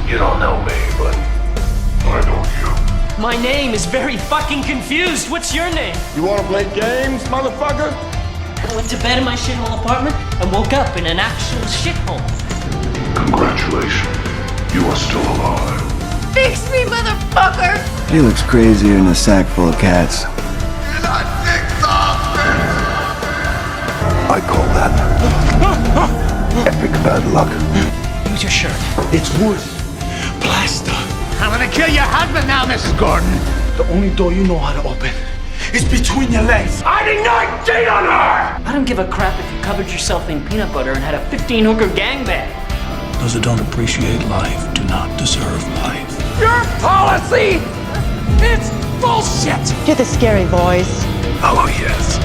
You don't know me, but I know you. My name is very fucking confused. What's your name? You wanna play games, motherfucker? I went to bed in my shithole apartment and woke up in an actual shithole. Congratulations. You are still alive. Fix me, motherfucker! He looks crazier than a sack full of cats. You're not Jigsaw, I call that epic bad luck. Use your shirt. It's wood. Plaster. I'm gonna kill your husband now, Mrs. Gordon. The only door you know how to open is between your legs. I did not cheat on her! I don't give a crap if you covered yourself in peanut butter and had a 15-hooker gangbang. Those who don't appreciate life do not deserve life. Your policy! It's bullshit! You're the scary voice. Oh, yes.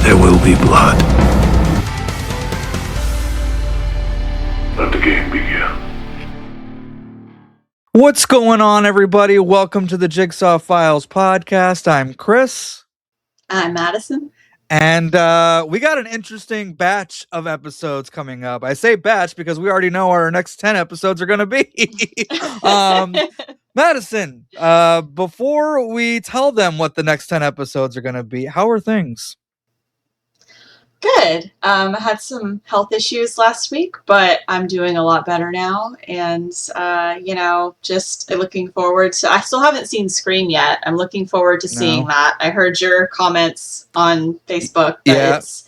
There will be blood. Let the game begin. What's going on, everybody? Welcome to the Jigsaw Files podcast. I'm Chris. I'm Madison. And we got an interesting batch of episodes coming up. I say batch because we already know our next 10 episodes are going to be. Madison, before we tell them what the next 10 episodes are going to be, how are things? Good. I had some health issues last week, but I'm doing a lot better now. And, just looking forward to... I still haven't seen Scream yet. I'm looking forward to seeing that. I heard your comments on Facebook that it's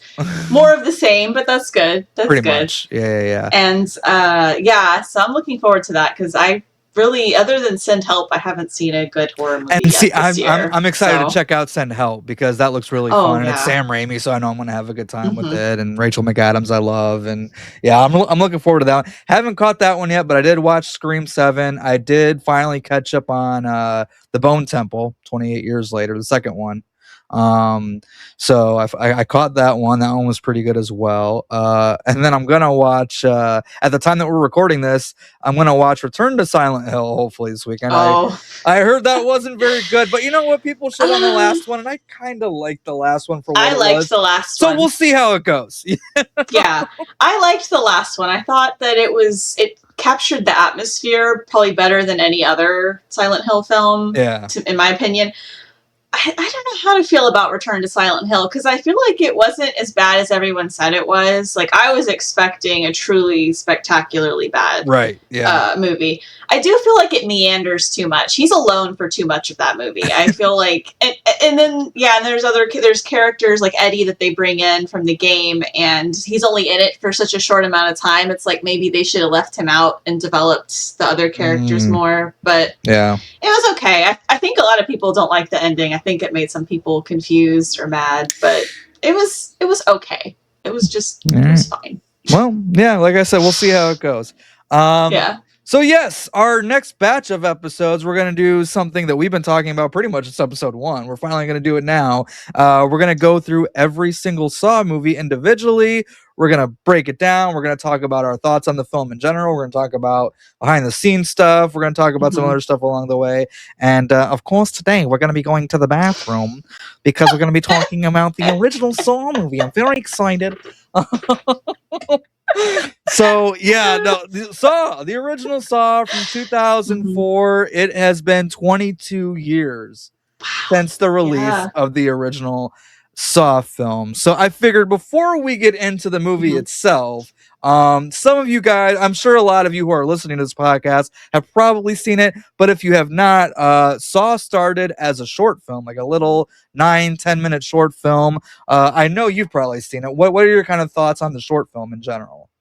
more of the same, but that's good. That's pretty good. Much. Yeah. And, so I'm looking forward to that because I really, other than Send Help, I haven't seen a good horror movie and see, yet this year, I'm excited to check out Send Help because that looks really fun. And it's Yeah. Sam Raimi, so I know I'm going to have a good time with it. And Rachel McAdams, I love. And yeah, I'm looking forward to that one. Haven't caught that one yet, but I did watch Scream 7. I did finally catch up on The Bone Temple 28 years later, the second one. So I caught that one. That one was pretty good as well. And then I'm gonna watch at the time that we're recording this, I'm gonna watch Return to Silent Hill hopefully this weekend. I heard that wasn't very good, but you know what? People shit on the last one, and I kind of liked the last one for what it was. The last one. one. So we'll see how it goes. Yeah, I liked the last one. I thought that it captured the atmosphere probably better than any other Silent Hill film. Yeah. In my opinion. I don't know how to feel about Return to Silent Hill because I feel like it wasn't as bad as everyone said it was. Like I was expecting a truly spectacularly bad movie. I do feel like it meanders too much. He's alone for too much of that movie. I feel like, and then there's characters like Eddie that they bring in from the game, and he's only in it for such a short amount of time. It's like maybe they should have left him out and developed the other characters more. But it was okay. I think a lot of people don't like the ending. I think it made some people confused or mad, but it was okay. It was just it was fine. Well, yeah, like I said, we'll see how it goes. So yes, our next batch of episodes, we're going to do something that we've been talking about pretty much since episode 1. We're finally going to do it now. We're going to go through every single Saw movie individually. We're going to break it down. We're going to talk about our thoughts on the film in general. We're going to talk about behind the scenes stuff. We're going to talk about some other stuff along the way. And of course, today we're going to be going to the bathroom because we're going to be talking about the original Saw movie. I'm very excited. So the original Saw from 2004. It has been 22 years since the release of the original Saw film. So I figured before we get into the movie itself, some of you guys, I'm sure a lot of you who are listening to this podcast have probably seen it, but if you have not, Saw started as a short film, like a little 9-10 minute short film. I know you've probably seen it. What are your kind of thoughts on the short film in general?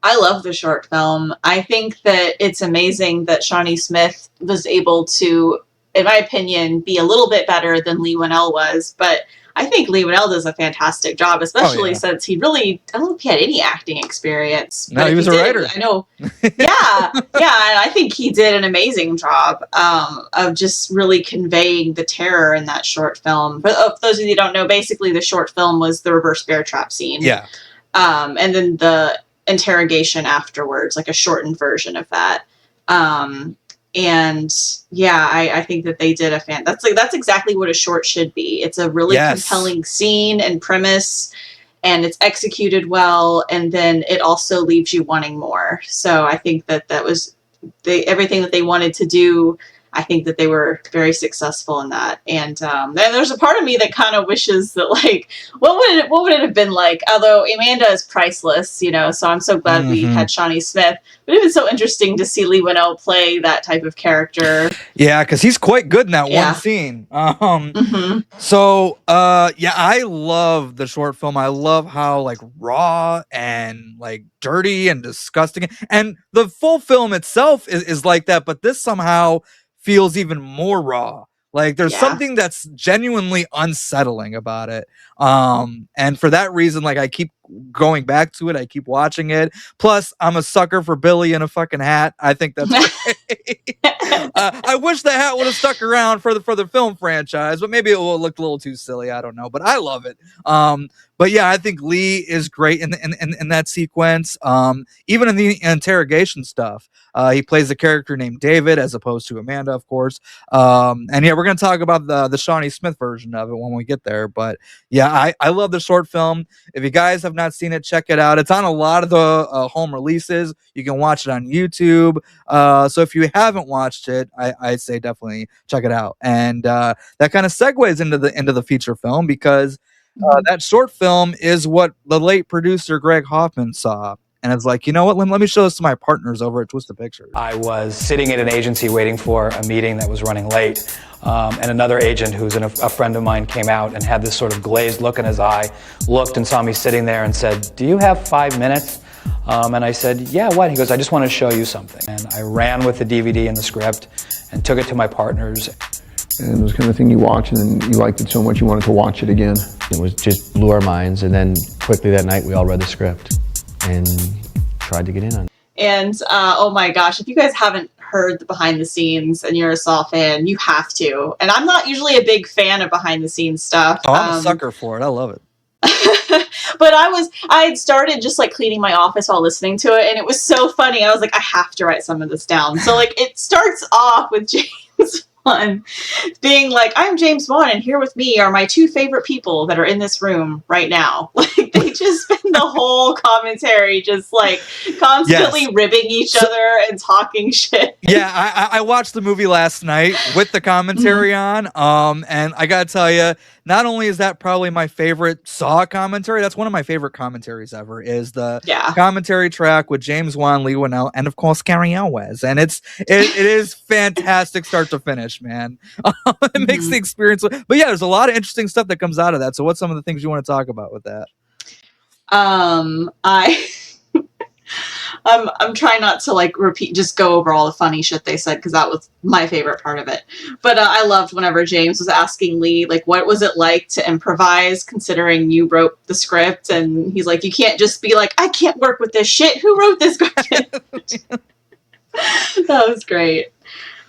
I love the short film. I think that it's amazing that Shawnee Smith was able to, in my opinion, be a little bit better than Lee Winnell was, but I think Lee Winnell does a fantastic job, especially since he really, I don't know if he had any acting experience. No, he was a writer. I know. Yeah. And I think he did an amazing job of just really conveying the terror in that short film. For those of you who don't know, basically the short film was the reverse bear trap scene. Yeah. And then the interrogation afterwards, like a shortened version of that. And yeah, I think that they did that's exactly what a short should be. It's a really compelling scene and premise, and it's executed well, and then it also leaves you wanting more. So I think that was everything that they wanted to do. I think that they were very successful in that. And then there's a part of me that kind of wishes that, like, what would it have been like? Although Amanda is priceless, you know, so I'm so glad we had Shawnee Smith. But it was so interesting to see Lee Winnell play that type of character. Yeah, because he's quite good in that one scene. So, I love the short film. I love how, like, raw and, like, dirty and disgusting. And the full film itself is like that, but this somehow feels even more raw. Like, there's something that's genuinely unsettling about it. And for that reason, like, I keep going back to it. I keep watching it. Plus, I'm a sucker for Billy in a fucking hat. I think that's great. I wish the hat would have stuck around for the film franchise, but maybe it will look a little too silly. I don't know, but I love it. But yeah, I think Lee is great in that sequence. Even in the interrogation stuff, he plays a character named David as opposed to Amanda, of course. And yeah, we're gonna talk about the Shawnee Smith version of it when we get there. But yeah, I love the short film. If you guys have not seen it, check it out. It's on a lot of the home releases. You can watch it on YouTube. So if you haven't watched it, I say definitely check it out. And that kind of segues into the feature film, because that short film is what the late producer Greg Hoffman saw. And it's like, you know what? Let me show this to my partners over at Twisted Pictures. I was sitting at an agency waiting for a meeting that was running late. And another agent who's a friend of mine came out and had this sort of glazed look in his eye, looked and saw me sitting there and said, "Do you have 5 minutes?" And I said, "Yeah, what?" He goes, "I just want to show you something." And I ran with the DVD and the script and took it to my partners. And it was the kind of thing you watch and then you liked it so much you wanted to watch it again. It was just blew our minds, and then quickly that night we all read the script and tried to get in on it. And oh my gosh, if you guys haven't heard the behind the scenes and you're a Saw fan, you have to. And I'm not usually a big fan of behind the scenes stuff. Oh, I'm a sucker for it. I love it. But I had started just like cleaning my office while listening to it, and it was so funny. I was like, I have to write some of this down. So like it starts off with James Wan being like, "I'm James Wan, and here with me are my 2 favorite people that are in this room right now." Like they just spend the whole commentary just like constantly ribbing each other and talking shit. Yeah, I watched the movie last night with the commentary on. And I gotta tell you, not only is that probably my favorite Saw commentary, that's one of my favorite commentaries ever, is the commentary track with James Wan, Lee Winnell, and of course Cary Elwes. And it is fantastic start to finish, man. It makes the experience. But yeah, there's a lot of interesting stuff that comes out of that. So what's some of the things you want to talk about with that? I'm trying not to like just go over all the funny shit they said, because that was my favorite part of it. But I loved whenever James was asking Lee, like, what was it like to improvise considering you wrote the script? And he's like, you can't just be like, I can't work with this shit. Who wrote this script? That was great.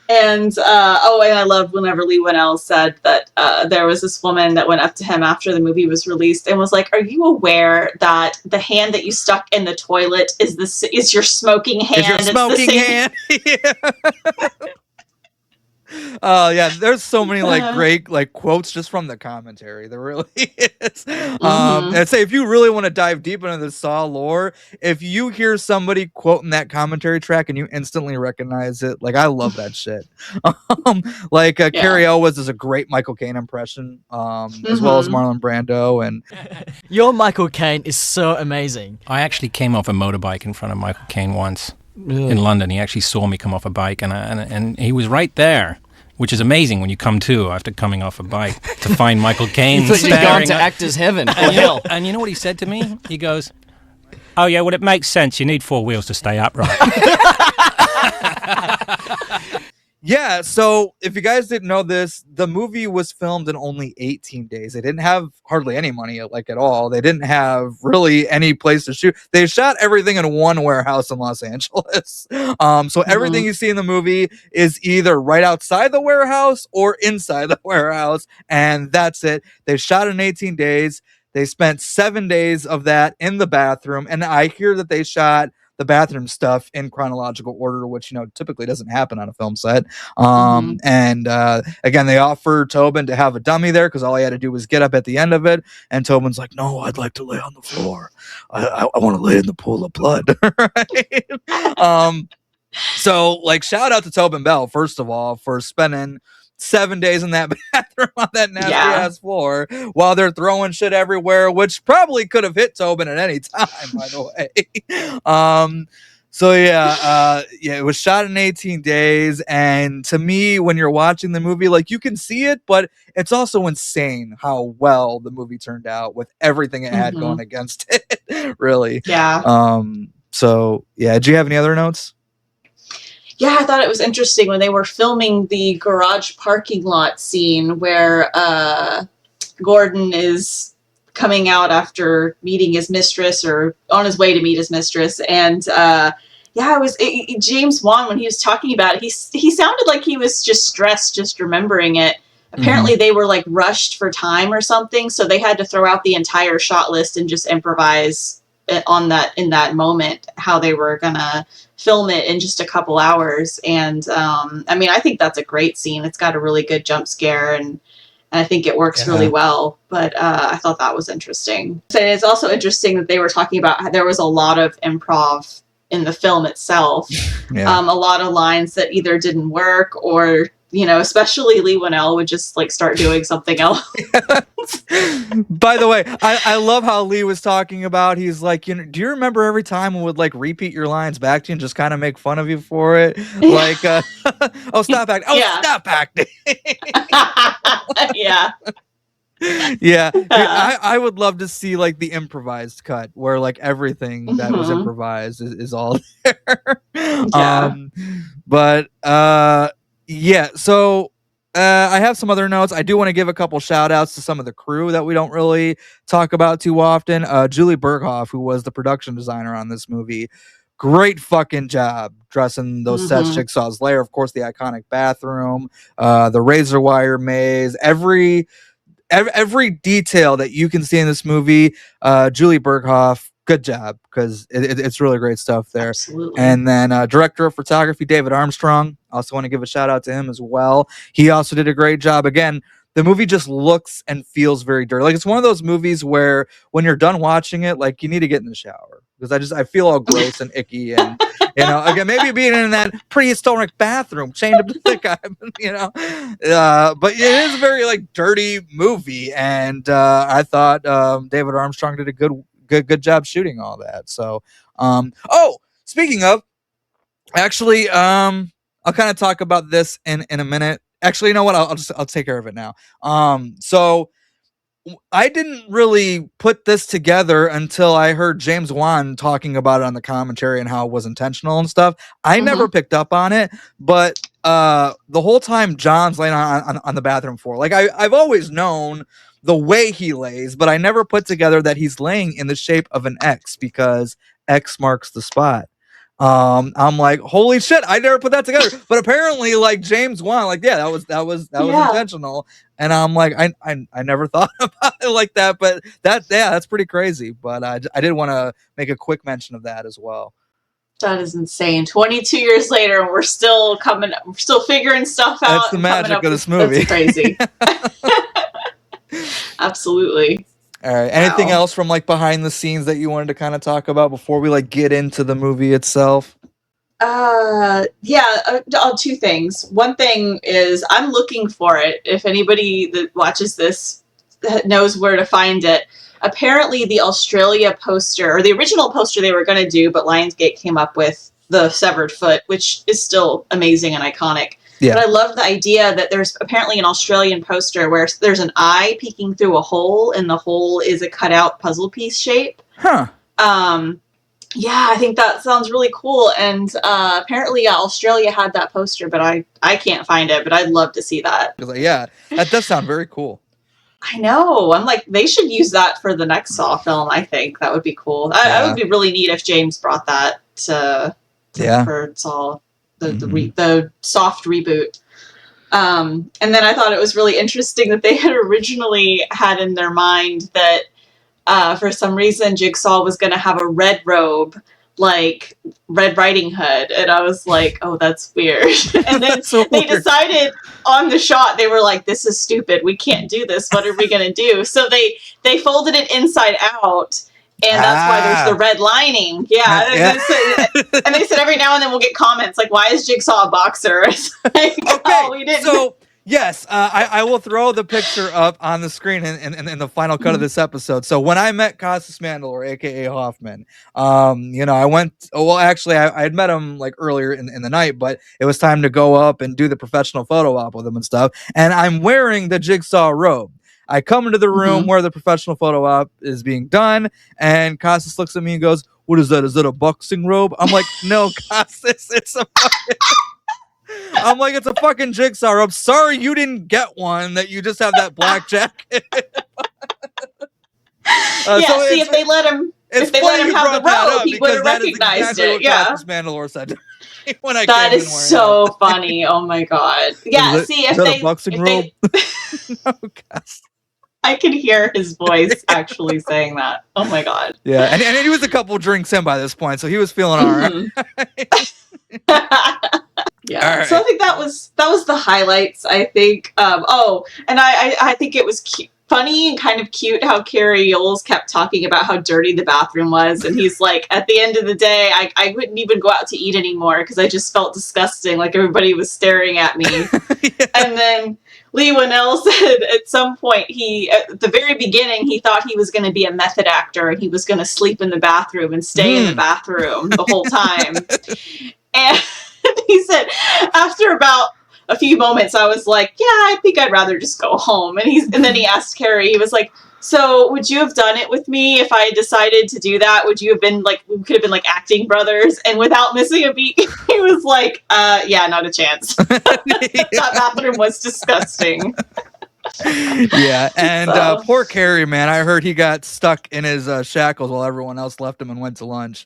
And and I loved whenever Lee Winnell said that there was this woman that went up to him after the movie was released and was like, "Are you aware that the hand that you stuck in the toilet is your smoking hand?" Is your smoking hand? Yeah. Yeah, there's so many like great like quotes just from the commentary. There really is. And say if you really want to dive deep into the Saw lore, if you hear somebody quoting that commentary track and you instantly recognize it, like I love that shit. Cary Elwes is a great Michael Caine impression, as well as Marlon Brando. And your Michael Caine is so amazing. I actually came off a motorbike in front of Michael Caine once. In London. He actually saw me come off a bike, and he was right there, which is amazing when you come to after coming off a bike to find Michael Caine. You'd gone to actors' heaven or hell. And you know what he said to me? He goes, "Oh yeah, well it makes sense. You need 4 wheels to stay upright." Yeah, so if you guys didn't know this, the movie was filmed in only 18 days. They didn't have hardly any money, like at all. They didn't have really any place to shoot. They shot everything in one warehouse in Los Angeles. So everything you see in the movie is either right outside the warehouse or inside the warehouse, and that's it. They shot in 18 days. They spent 7 days of that in the bathroom, and I hear that they shot the bathroom stuff in chronological order, which, you know, typically doesn't happen on a film set. And again, they offer Tobin to have a dummy there because all he had to do was get up at the end of it. And Tobin's like, no, I'd like to lay on the floor. I want to lay in the pool of blood. Right? So, like, shout out to Tobin Bell, first of all, for spending 7 days in that bathroom on that nasty ass floor while they're throwing shit everywhere, which probably could have hit Tobin at any time, by the way. So it was shot in 18 days, and to me, when you're watching the movie, like, you can see it, but it's also insane how well the movie turned out with everything it had going against it. Really. So do you have any other notes? Yeah, I thought it was interesting when they were filming the garage parking lot scene where Gordon is coming out after meeting his mistress, or on his way to meet his mistress. And James Wan, when he was talking about it, he sounded like he was just stressed just remembering it. Apparently they were like rushed for time or something, so they had to throw out the entire shot list and just improvise in that moment how they were gonna film it in just a couple hours. And I mean, I think that's a great scene. It's got a really good jump scare, and I think it works really well. But I thought that was interesting. So it's also interesting that they were talking about how there was a lot of improv in the film itself. A lot of lines that either didn't work, or, you know, especially Lee Winnell would just like start doing something else. By the way, I love how Lee was talking about, he's like, you know, do you remember every time we would like repeat your lines back to you and just kind of make fun of you for it? Like, stop acting. Stop acting. I would love to see like the improvised cut where like everything that was improvised is all there. So I have some other notes. I do want to give a couple shout outs to some of the crew that we don't really talk about too often. Julie Berghoff, who was the production designer on this movie, great fucking job dressing those sets, Jigsaw's lair, of course, the iconic bathroom, the razor wire maze, every detail that you can see in this movie. Julie Berghoff, good job, because it's really great stuff there. Absolutely. And then director of photography, David Armstrong. Also want to give a shout out to him as well. He also did a great job. Again, the movie just looks and feels very dirty. Like, it's one of those movies where when you're done watching it, like, you need to get in the shower, because I feel all gross and icky, and you know, again, maybe being in that prehistoric bathroom chained up to the guy, you know, but it is a very like dirty movie, and I thought David Armstrong did a good job shooting all that. So speaking of, actually, I'll kind of talk about this in a minute. Actually, you know what? I'll take care of it now. So I didn't really put this together until I heard James Wan talking about it on the commentary and how it was intentional and stuff. I never picked up on it, but the whole time John's laying on the bathroom floor, like I've always known the way he lays, but I never put together that he's laying in the shape of an X, because X marks the spot. I'm like, holy shit, I never put that together. But apparently, like, James Wan, like, that was intentional. And I'm like, I never thought about it like that, but that's pretty crazy. But I did want to make a quick mention of that as well. That is insane. 22 years later, and we're still figuring stuff out. That's the magic of this movie. That's crazy. Absolutely. All right. Anything else from like behind the scenes that you wanted to kind of talk about before we like get into the movie itself? Two things. One thing is, I'm looking for it. If anybody that watches this knows where to find it. Apparently the Australia poster, or the original poster they were going to do, but Lionsgate came up with the severed foot, which is still amazing and iconic. Yeah. But I love the idea that there's apparently an Australian poster where there's an eye peeking through a hole, and the hole is a cutout puzzle piece shape. Huh. I think that sounds really cool. And apparently Australia had that poster, but I can't find it, but I'd love to see that. Yeah, that does sound very cool. I know. I'm like, they should use that for the next Saw film. I think that would be cool. That would be really neat if James brought that for Saw. The soft reboot. And then I thought it was really interesting that they had originally had in their mind that for some reason Jigsaw was going to have a red robe like Red Riding Hood, and I was like, oh, that's weird. And then they decided on the shot, they were like, this is stupid, we can't do this, what are we gonna do? So they folded it inside out, and that's why there's the red lining. And they said every now and then we'll get comments like, why is Jigsaw a boxer? It's like, oh, we didn't. So yes, I will throw the picture up on the screen in the final cut of this episode. So when I met Costas Mandalore, aka Hoffman, I went. Well, actually, I had met him like earlier in the night, but it was time to go up and do the professional photo op with him and stuff. And I'm wearing the Jigsaw robe. I come into the room where the professional photo op is being done, and Costas looks at me and goes, "What is that? Is that a boxing robe?" I'm like, "No, Costas, it's a fucking." I'm like, it's a fucking Jigsaw robe. Sorry you didn't get one, that you just have that black jacket. If they let him have the robe, he would have recognized it. Yeah. Costas Mandalore said when I that came is so funny. Oh my god. Yeah, is that a boxing robe? No, I could hear his voice actually saying that. Oh my god. Yeah, and he was a couple drinks in by this point, so he was feeling all right. Yeah. Right. So I think that was the highlights, I think. And I think it was funny and kind of cute how Carrie Yoles kept talking about how dirty the bathroom was, and he's like, at the end of the day, I wouldn't even go out to eat anymore because I just felt disgusting, like everybody was staring at me. And then Lee Winnell said at some point, at the very beginning, he thought he was going to be a method actor and he was going to sleep in the bathroom and stay in the bathroom the whole time. And he said, after about a few moments, I was like, yeah, I think I'd rather just go home. And then he asked Carrie, he was like, so would you have done it with me if I had decided to do that? Would you have been like, we could have been like acting brothers? And without missing a beat, he was like, yeah, not a chance. That bathroom was disgusting. Yeah, and poor Carrie, man, I heard he got stuck in his shackles while everyone else left him and went to lunch.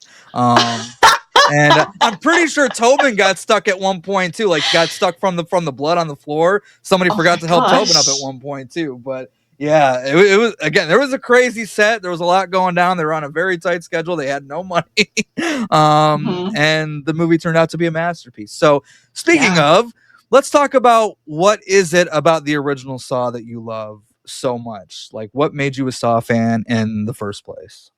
And I'm pretty sure Tobin got stuck at one point too, like got stuck from the blood on the floor. Somebody forgot to help Tobin up at one point too. But yeah, it was, again, there was a crazy set. There was a lot going down. They were on a very tight schedule. They had no money. And the movie turned out to be a masterpiece. So speaking of, let's talk about what is it about the original Saw that you love so much? Like, what made you a Saw fan in the first place?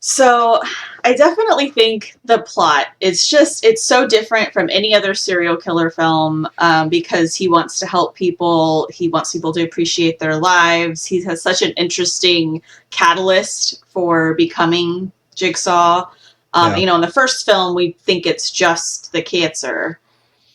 So I definitely think the plot, it's so different from any other serial killer film, because he wants to help people. He wants people to appreciate their lives. He has such an interesting catalyst for becoming Jigsaw. In the first film, we think it's just the cancer.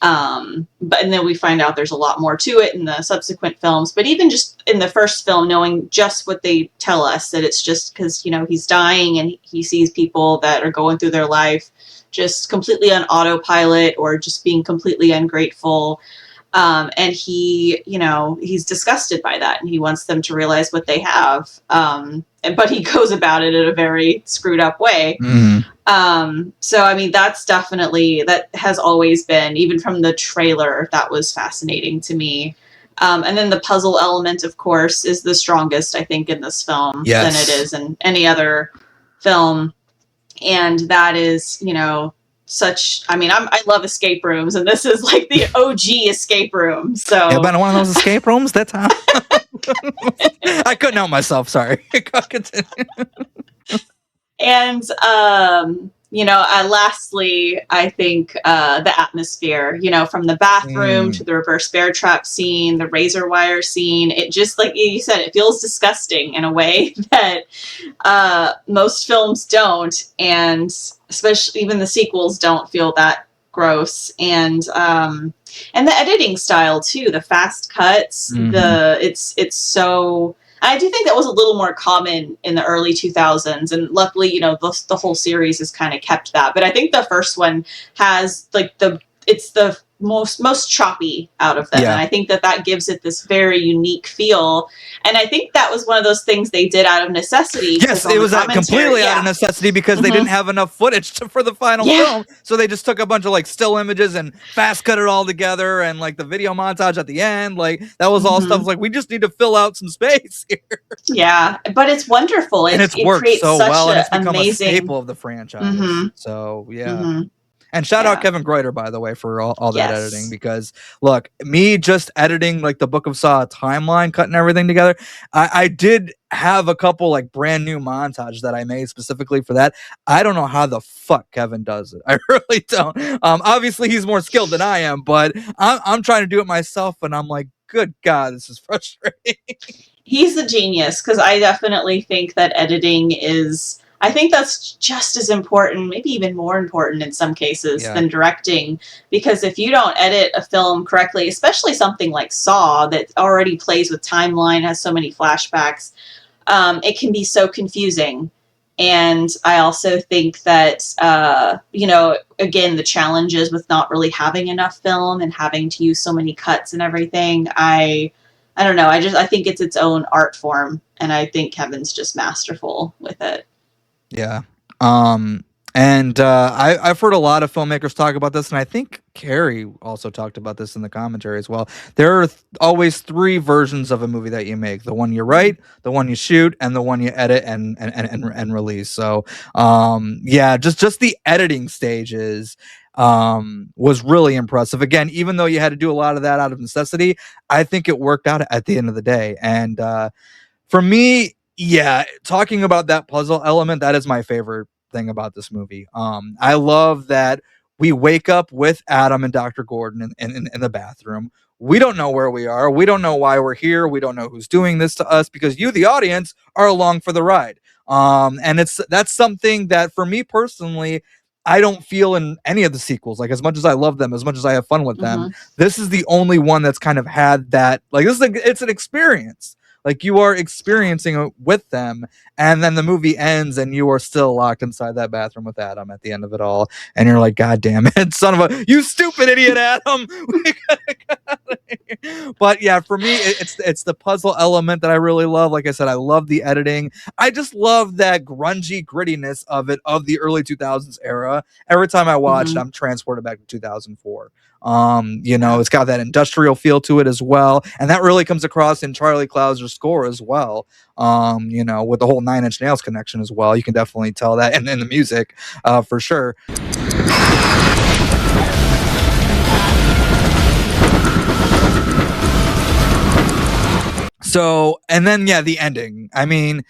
And then we find out there's a lot more to it in the subsequent films. But even just in the first film, knowing just what they tell us, that it's just because, he's dying and he sees people that are going through their life just completely on autopilot or just being completely ungrateful. And he's disgusted by that and he wants them to realize what they have. But he goes about it in a very screwed up way. So, I mean, that has always been, even from the trailer, that was fascinating to me. And then the puzzle element, of course, is the strongest, I think, in this film than it is in any other film. And that is, I love escape rooms, and this is like the OG escape room. So yeah, but one of those escape rooms that time. I couldn't help myself. Sorry. And lastly, I think the atmosphere. From the bathroom to the reverse bear trap scene, the razor wire scene. It just, like you said, it feels disgusting in a way that most films don't, and especially even the sequels don't feel that gross. And the editing style too, the fast cuts, it's so. I do think that was a little more common in the early 2000s, and luckily, the whole series has kind of kept that. But I think the first one has it's the most choppy out of them. Yeah. And I think that gives it this very unique feel. And I think that was one of those things they did out of necessity. Yes, it was completely out of necessity because they didn't have enough footage for the final film. So they just took a bunch of like still images and fast cut it all together, and like the video montage at the end, like that was all stuff like we just need to fill out some space here. Yeah, but it's wonderful. And it's worked so well, and it's become amazing... a staple of the franchise. So yeah. And shout out Kevin Greuter, by the way, for all that editing, because look, me just editing like the Book of Saw timeline, cutting everything together, I did have a couple like brand new montages that I made specifically for that. I don't know how the fuck Kevin does it. I really don't. Obviously he's more skilled than I am, but I'm trying to do it myself, and I'm like, good God, this is frustrating. He's a genius, because I definitely think that editing is... I think that's just as important, maybe even more important in some cases than directing, because if you don't edit a film correctly, especially something like Saw that already plays with timeline, has so many flashbacks, it can be so confusing. And I also think that, again, the challenges with not really having enough film and having to use so many cuts and everything, I don't know. I think it's its own art form, and I think Kevin's just masterful with it. Yeah. I've heard a lot of filmmakers talk about this, and I think Carrie also talked about this in the commentary as well. There are always three versions of a movie that you make: the one you write, the one you shoot, and the one you edit and release. So just the editing stages was really impressive. Again, even though you had to do a lot of that out of necessity, I think it worked out at the end of the day. And for me, talking about that puzzle element, that is my favorite thing about this movie. I love that we wake up with Adam and Dr. Gordon in the bathroom. We don't know where we are. We don't know why we're here. We don't know who's doing this to us, because you, the audience, are along for the ride. And that's something that for me personally, I don't feel in any of the sequels. Like, as much as I love them, as much as I have fun with them, this is the only one that's kind of had that, like, it's an experience. Like, you are experiencing it with them, and then the movie ends and you are still locked inside that bathroom with Adam at the end of it all, and you're like, God damn it, son of a, you stupid idiot, Adam. We gotta get out of here. But yeah, for me, it's the puzzle element that I really love. Like I said, I love the editing. I just love that grungy grittiness of it, of the early 2000s era. Every time I watch it, I'm transported back to 2004. It's got that industrial feel to it as well, and that really comes across in Charlie Clouser's score as well. With the whole Nine Inch Nails connection as well, you can definitely tell that, and in the music, for sure. So, and then the ending. I mean,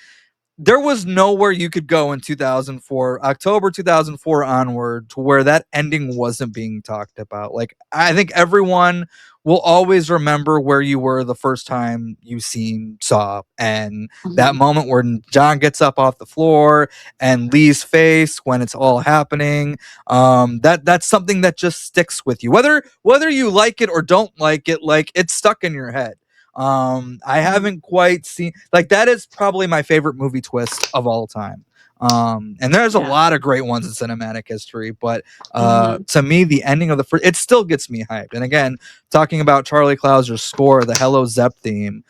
there was nowhere you could go in 2004, October 2004 onward, to where that ending wasn't being talked about. Like, I think everyone will always remember where you were the first time you seen Saw, and that moment where John gets up off the floor and Lee's face when it's all happening. That's something that just sticks with you, whether you like it or don't like it. Like, it's stuck in your head. I haven't quite seen, like, that is probably my favorite movie twist of all time. And there's a lot of great ones in cinematic history, but to me, the ending of the first, it still gets me hyped. And again, talking about Charlie Clouser's score, the Hello Zepp theme,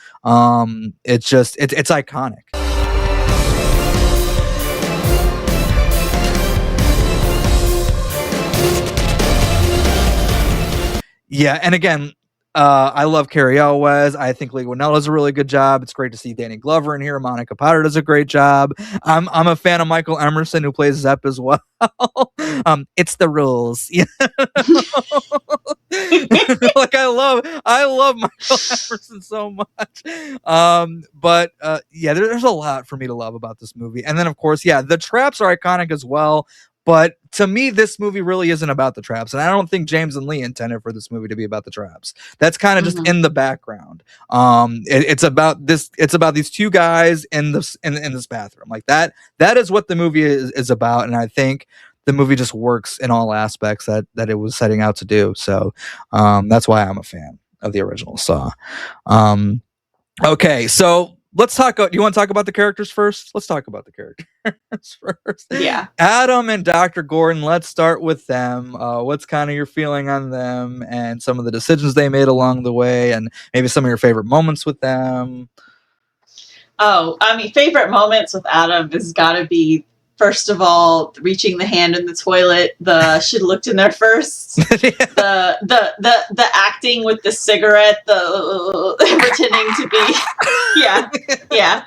it's iconic. Yeah, and again, I love Carrie Elwes. I think Lee Winnell does a really good job. It's great to see Danny Glover in here. Monica Potter does a great job. I'm a fan of Michael Emerson, who plays Zepp as well. It's the rules. Like, I love Michael Emerson so much. There's a lot for me to love about this movie. And then, of course, the traps are iconic as well. But to me, this movie really isn't about the traps, and I don't think James and Lee intended for this movie to be about the traps. That's kind of just in the background. It's about this. It's about these two guys in this bathroom. Like, that is what the movie is about, and I think the movie just works in all aspects that it was setting out to do. So that's why I'm a fan of the original Saw. Okay, so let's talk. Do you want to talk about the characters first? Let's talk about the characters first. Yeah. Adam and Dr. Gordon. Let's start with them. What's kind of your feeling on them and some of the decisions they made along the way, and maybe some of your favorite moments with them? Oh, I mean, favorite moments with Adam has got to be, first of all, reaching the hand in the toilet. The should have looked in there first. The acting with the cigarette. The pretending to be. Yeah.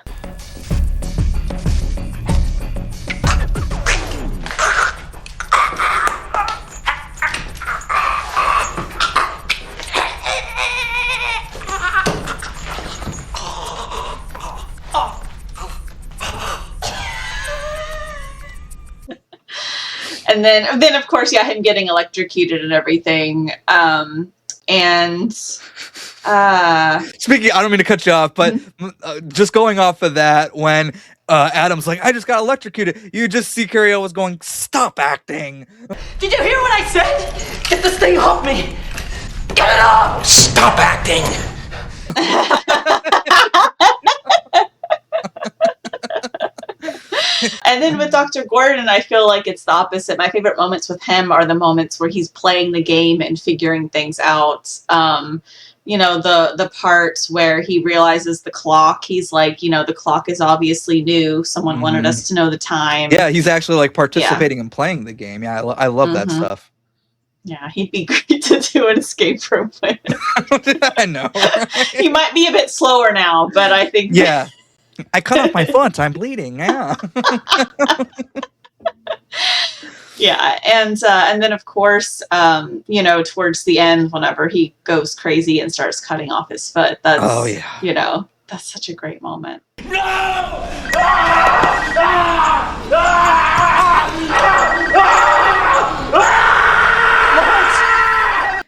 And then of course, him getting electrocuted and everything. Speaking, I don't mean to cut you off, but just going off of that, when Adam's like, I just got electrocuted, you just see Carrie was going, stop acting. Did you hear what I said? Get this thing off me! Get it off! Stop acting! And then with Dr. Gordon, I feel like it's the opposite. My favorite moments with him are the moments where he's playing the game and figuring things out. The parts where he realizes the clock. He's like, the clock is obviously new. Someone wanted us to know the time. Yeah, he's actually like participating in playing the game. Yeah, I love that stuff. Yeah, he'd be great to do an escape room with. I know. Right? He might be a bit slower now, but I think. Yeah. I cut off my foot. I'm bleeding. Yeah. Yeah, and then of course, towards the end, whenever he goes crazy and starts cutting off his foot, that's that's such a great moment.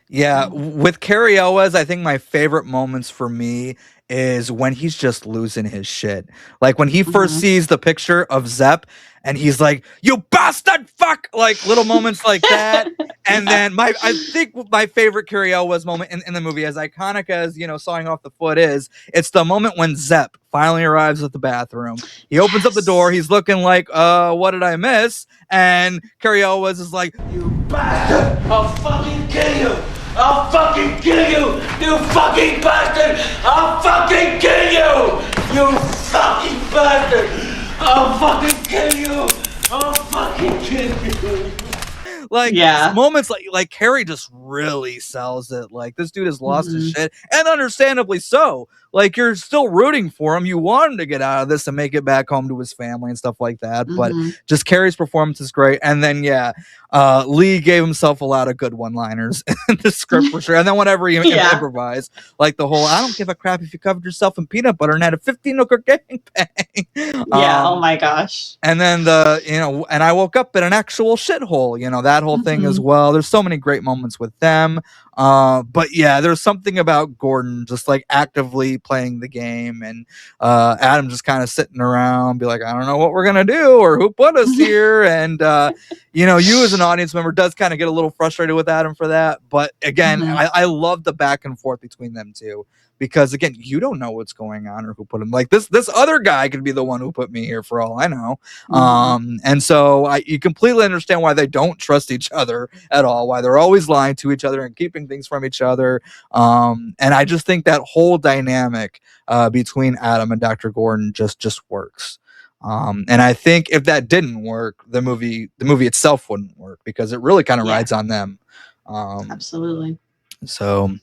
Yeah, with Carrie Elwes, I think my favorite moments for me is when he's just losing his shit. Like when he first sees the picture of Zepp and he's like, you bastard fuck! Like little moments like that. And then I think my favorite Carrie Elwes moment in the movie, as iconic as, sawing off the foot is, it's the moment when Zepp finally arrives at the bathroom. He opens up the door, he's looking like, what did I miss? And Carrie Elwes is like, you bastard! I'll fucking kill you! I'll fucking kill you! You fucking bastard! I'll fucking kill you! You fucking bastard! I'll fucking kill you! I'll fucking kill you! Like moments like Carrie just really sells it. Like this dude has lost his shit, and understandably so. Like you're still rooting for him. You want him to get out of this and make it back home to his family and stuff like that. But just Carrie's performance is great. And then Lee gave himself a lot of good one-liners in the script for sure. And then whenever he improvised, like the whole "I don't give a crap if you covered yourself in peanut butter and had a 15-hooker gangbang." Oh my gosh. And then and I woke up in an actual shithole. That whole thing as well. There's so many great moments with them. But yeah, there's something about Gordon just like actively playing the game, and Adam just kind of sitting around, be like, I don't know what we're gonna do or who put us here. And you as an audience member does kind of get a little frustrated with Adam for that. But again, I love the back and forth between them two. Because again, you don't know what's going on or who put him. Like this other guy could be the one who put me here for all I know. And so you completely understand why they don't trust each other at all. Why they're always lying to each other and keeping things from each other. And I just think that whole dynamic between Adam and Dr. Gordon just works. And I think if that didn't work, the movie itself wouldn't work because it really kind of rides on them. Absolutely. So.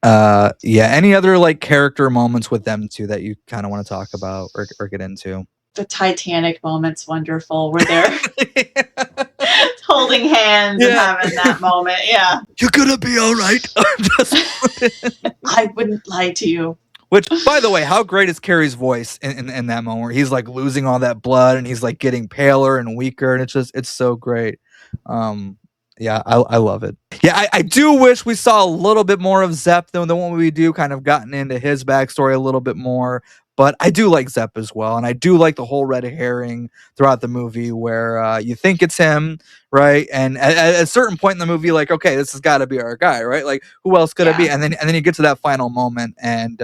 Any other like character moments with them too that you kind of want to talk about or get into? The Titanic moment's wonderful. Where they're holding hands and having that moment. Yeah. You're gonna be all right. I wouldn't lie to you. Which, by the way, how great is Carrie's voice in that moment where he's like losing all that blood and he's like getting paler and weaker, and it's so great. Yeah, I love it. Yeah, I do wish we saw a little bit more of Zepp than the one we do, kind of gotten into his backstory a little bit more. But I do like Zepp as well, and I do like the whole red herring throughout the movie where you think it's him, right? And at a certain point in the movie, like, okay, this has got to be our guy, right? Like, who else could it be? And then you get to that final moment, and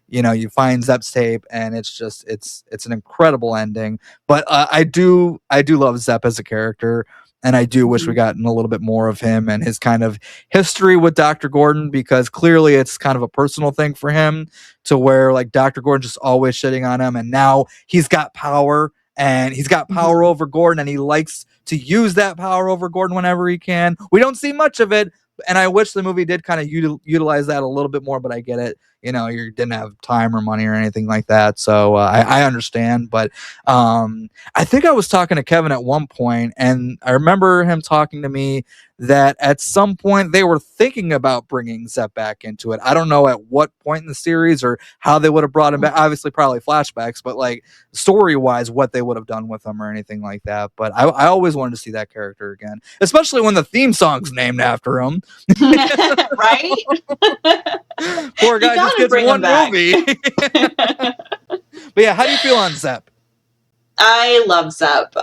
you find Zepp's tape, and it's just it's an incredible ending. But I do love Zepp as a character. And I do wish we gotten a little bit more of him and his kind of history with Dr. Gordon, because clearly it's kind of a personal thing for him, to where like Dr. Gordon just always shitting on him, and now he's got power, and he's got power over Gordon, and he likes to use that power over Gordon whenever he can. We don't see much of it, and I wish the movie did kind of utilize that a little bit more, but I get it. You didn't have time or money or anything like that, so I understand. But I think I was talking to Kevin at one point, and I remember him talking to me that at some point they were thinking about bringing Zepp back into it. I don't know at what point in the series or how they would have brought him back. Obviously, probably flashbacks, but like story-wise, what they would have done with him or anything like that. But I always wanted to see that character again, especially when the theme song's named after him. Right? Poor guy just gets one movie. But yeah, how do you feel on Zepp? I love Zepp.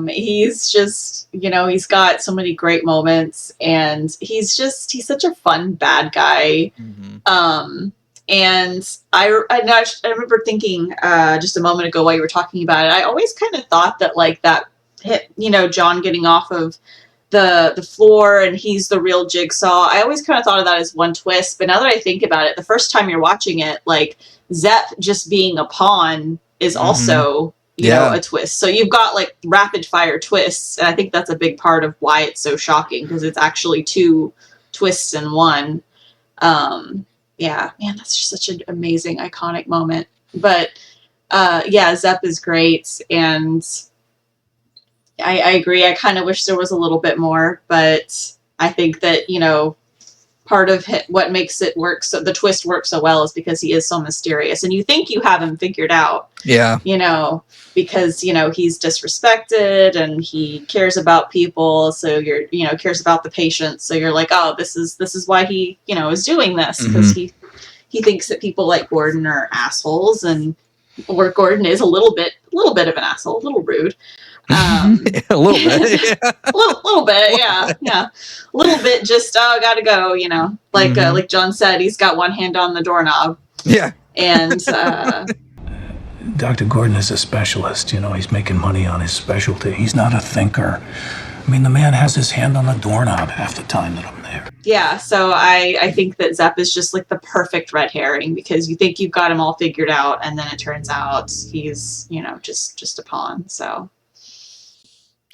He's just, he's got so many great moments, and he's such a fun bad guy. And I remember thinking just a moment ago while you were talking about it, I always kind of thought that like that hit, John getting off of the floor and he's the real Jigsaw. I always kind of thought of that as one twist, but now that I think about it, the first time you're watching it, like Zepp just being a pawn is also a twist. So you've got like rapid fire twists, and I think that's a big part of why it's so shocking, because it's actually two twists in one. Yeah, man, that's just such an amazing, iconic moment. But Zepp is great, and I agree. I kind of wish there was a little bit more, but I think that, part of what makes it work, so the twist works so well, is because he is so mysterious, and you think you have him figured out. Yeah. Because, he's disrespected and he cares about people. So cares about the patients. So you're like, oh, this is why he, is doing this, because he thinks that people like Gordon are assholes, or Gordon is a little bit of an asshole, a little rude. A little bit, a little bit, yeah, a little bit. Just gotta go, like John said, he's got one hand on the doorknob. Yeah, and Dr. Gordon is a specialist. He's making money on his specialty. He's not a thinker. I mean, the man has his hand on the doorknob half the time that I'm there. Yeah, so I think that Zepp is just like the perfect red herring, because you think you've got him all figured out, and then it turns out he's just a pawn. So.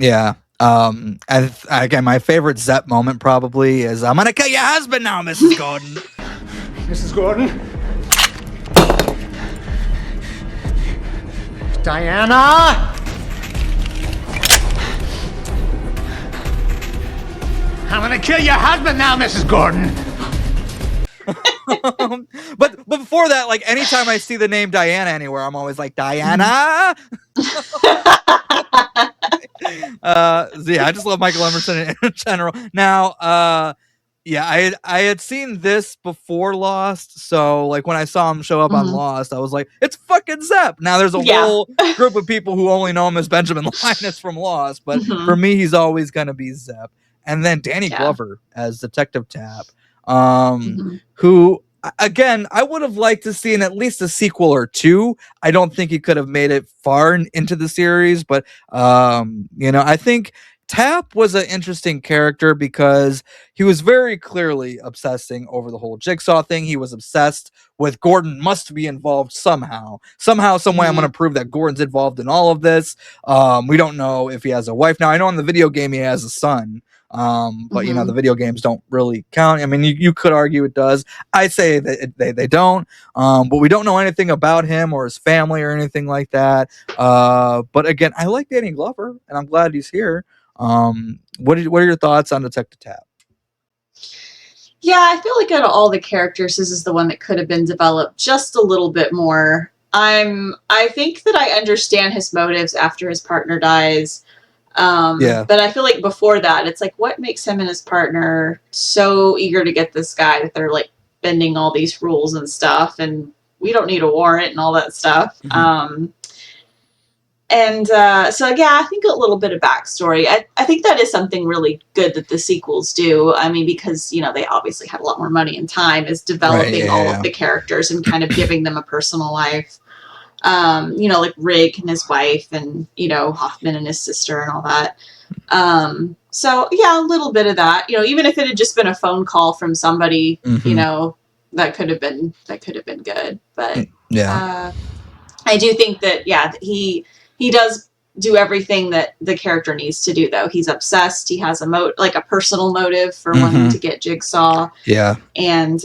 Yeah. Again, my favorite Zepp moment probably is, I'm gonna kill your husband now, Mrs. Gordon. Mrs. Gordon? Diana? I'm gonna kill your husband now, Mrs. Gordon. But before that, like anytime I see the name Diana anywhere, I'm always like, Diana. I just love Michael Emerson in general. Now, I had seen this before Lost, so like when I saw him show up on Lost, I was like, it's fucking Zepp. Now there's a whole group of people who only know him as Benjamin Linus from Lost, but for me, he's always gonna be Zepp. And then Danny Glover as Detective Tapp, who, again, I would have liked to see in at least a sequel or two. I don't think he could have made it far into the series, but I think Tapp was an interesting character because he was very clearly obsessing over the whole Jigsaw thing. He was obsessed with Gordon must be involved somehow, some way. I'm going to prove that Gordon's involved in all of this. We don't know if he has a wife. Now, I know in the video game he has a son. But the video games don't really count. I mean, you could argue it does. I say that they don't. But we don't know anything about him or his family or anything like that. But again, I like Danny Glover, and I'm glad he's here. What are your thoughts on Detective Tapp? Yeah, I feel like out of all the characters, this is the one that could have been developed just a little bit more. I think that I understand his motives after his partner dies. But I feel like before that, it's like, what makes him and his partner so eager to get this guy that they're like bending all these rules and stuff? And we don't need a warrant and all that stuff. So yeah, I think a little bit of backstory. I think that is something really good that the sequels do. I mean, because, you know, they obviously had a lot more money and time, is developing all of the characters and kind of giving them a personal life. You know, like Rick and his wife, and, you know, Hoffman and his sister and all that. So yeah, a little bit of that, you know, even if it had just been a phone call from somebody, you know, that could have been good. But I do think that, yeah, he does do everything that the character needs to do, though. He's obsessed. He has a personal motive for wanting to get Jigsaw. Yeah. And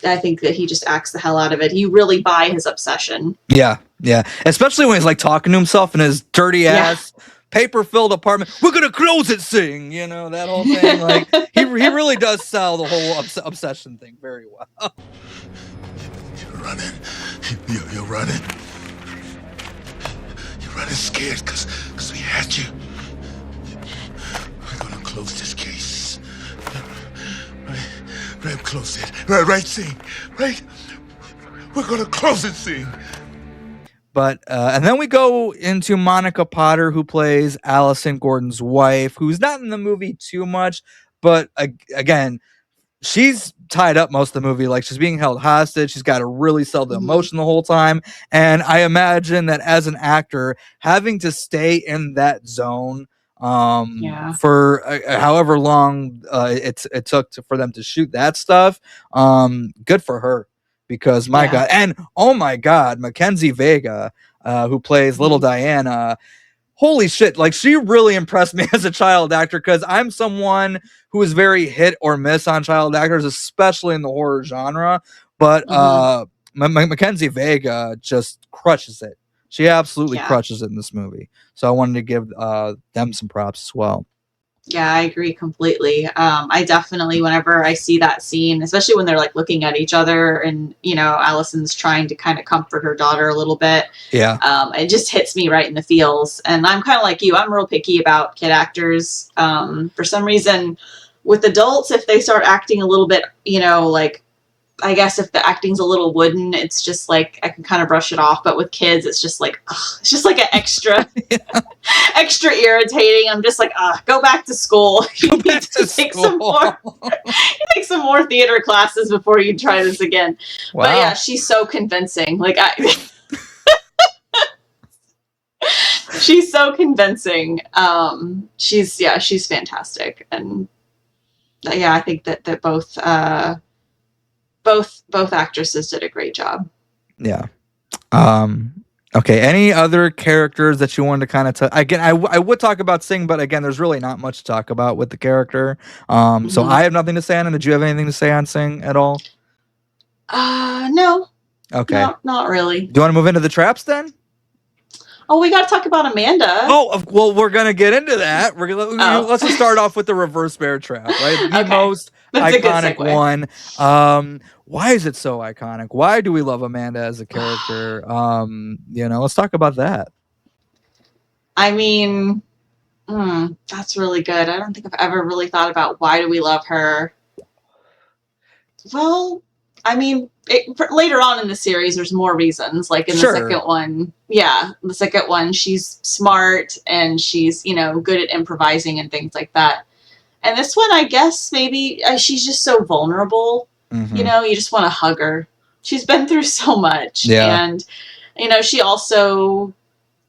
I think that he just acts the hell out of it. You really buy his obsession. Yeah. Yeah. Especially when he's like talking to himself in his dirty ass paper-filled apartment. We're gonna close it, Sing. You know, that whole thing. Like he really does sell the whole obsession thing very well. You're running. You're running. You're running scared because we had you. We're gonna close this case. Right, close it. Right, Sing. Right. We're gonna close it, Sing. But and then we go into Monica Potter, who plays Allison Gordon's wife, who's not in the movie too much, but again, she's tied up most of the movie. Like, she's being held hostage. She's got to really sell the emotion the whole time. And I imagine that as an actor, having to stay in that zone for however long it took for them to shoot that stuff, good for her. Because my God, and oh my God, Mackenzie Vega, who plays Little Diana, holy shit, like, she really impressed me as a child actor, because I'm someone who is very hit or miss on child actors, especially in the horror genre. But Mackenzie Vega just crushes it. She absolutely crushes it in this movie. So I wanted to give them some props as well. Yeah, I agree completely. I definitely, whenever I see that scene, especially when they're like looking at each other and, you know, Allison's trying to kind of comfort her daughter a little bit. Yeah. It just hits me right in the feels. And I'm kind of like you. I'm real picky about kid actors. For some reason, with adults, if they start acting a little bit, you know, like, I guess if the acting's a little wooden, it's just like, I can kind of brush it off. But with kids, it's just like, it's just like an extra, extra irritating. I'm just like, go back to school. You need to take some more theater classes before you try this again. Wow. But yeah, she's so convincing. Like, she's so convincing. She's fantastic. And yeah, I think that both actresses did a great job. Yeah. Okay. Any other characters that you wanted to kind of again, I would talk about Sing, but again, there's really not much to talk about with the character. So I have nothing to say on it. Did you have anything to say on Sing at all? No. Okay. Not really. Do you want to move into the traps then? Oh, we got to talk about Amanda. Oh, well, we're going to get into that. Let's just start off with the reverse bear trap, right? The most iconic one. Why is it so iconic? Why do we love Amanda as a character? You know, let's talk about that. I mean, that's really good. I don't think I've ever really thought about why do we love her. Well, I mean, later on in the series, there's more reasons. Like in the second one, the second one, she's smart and she's, you know, good at improvising and things like that. And this one, I guess maybe she's just so vulnerable. You know, you just want to hug her. She's been through so much. Yeah. And, you know, she also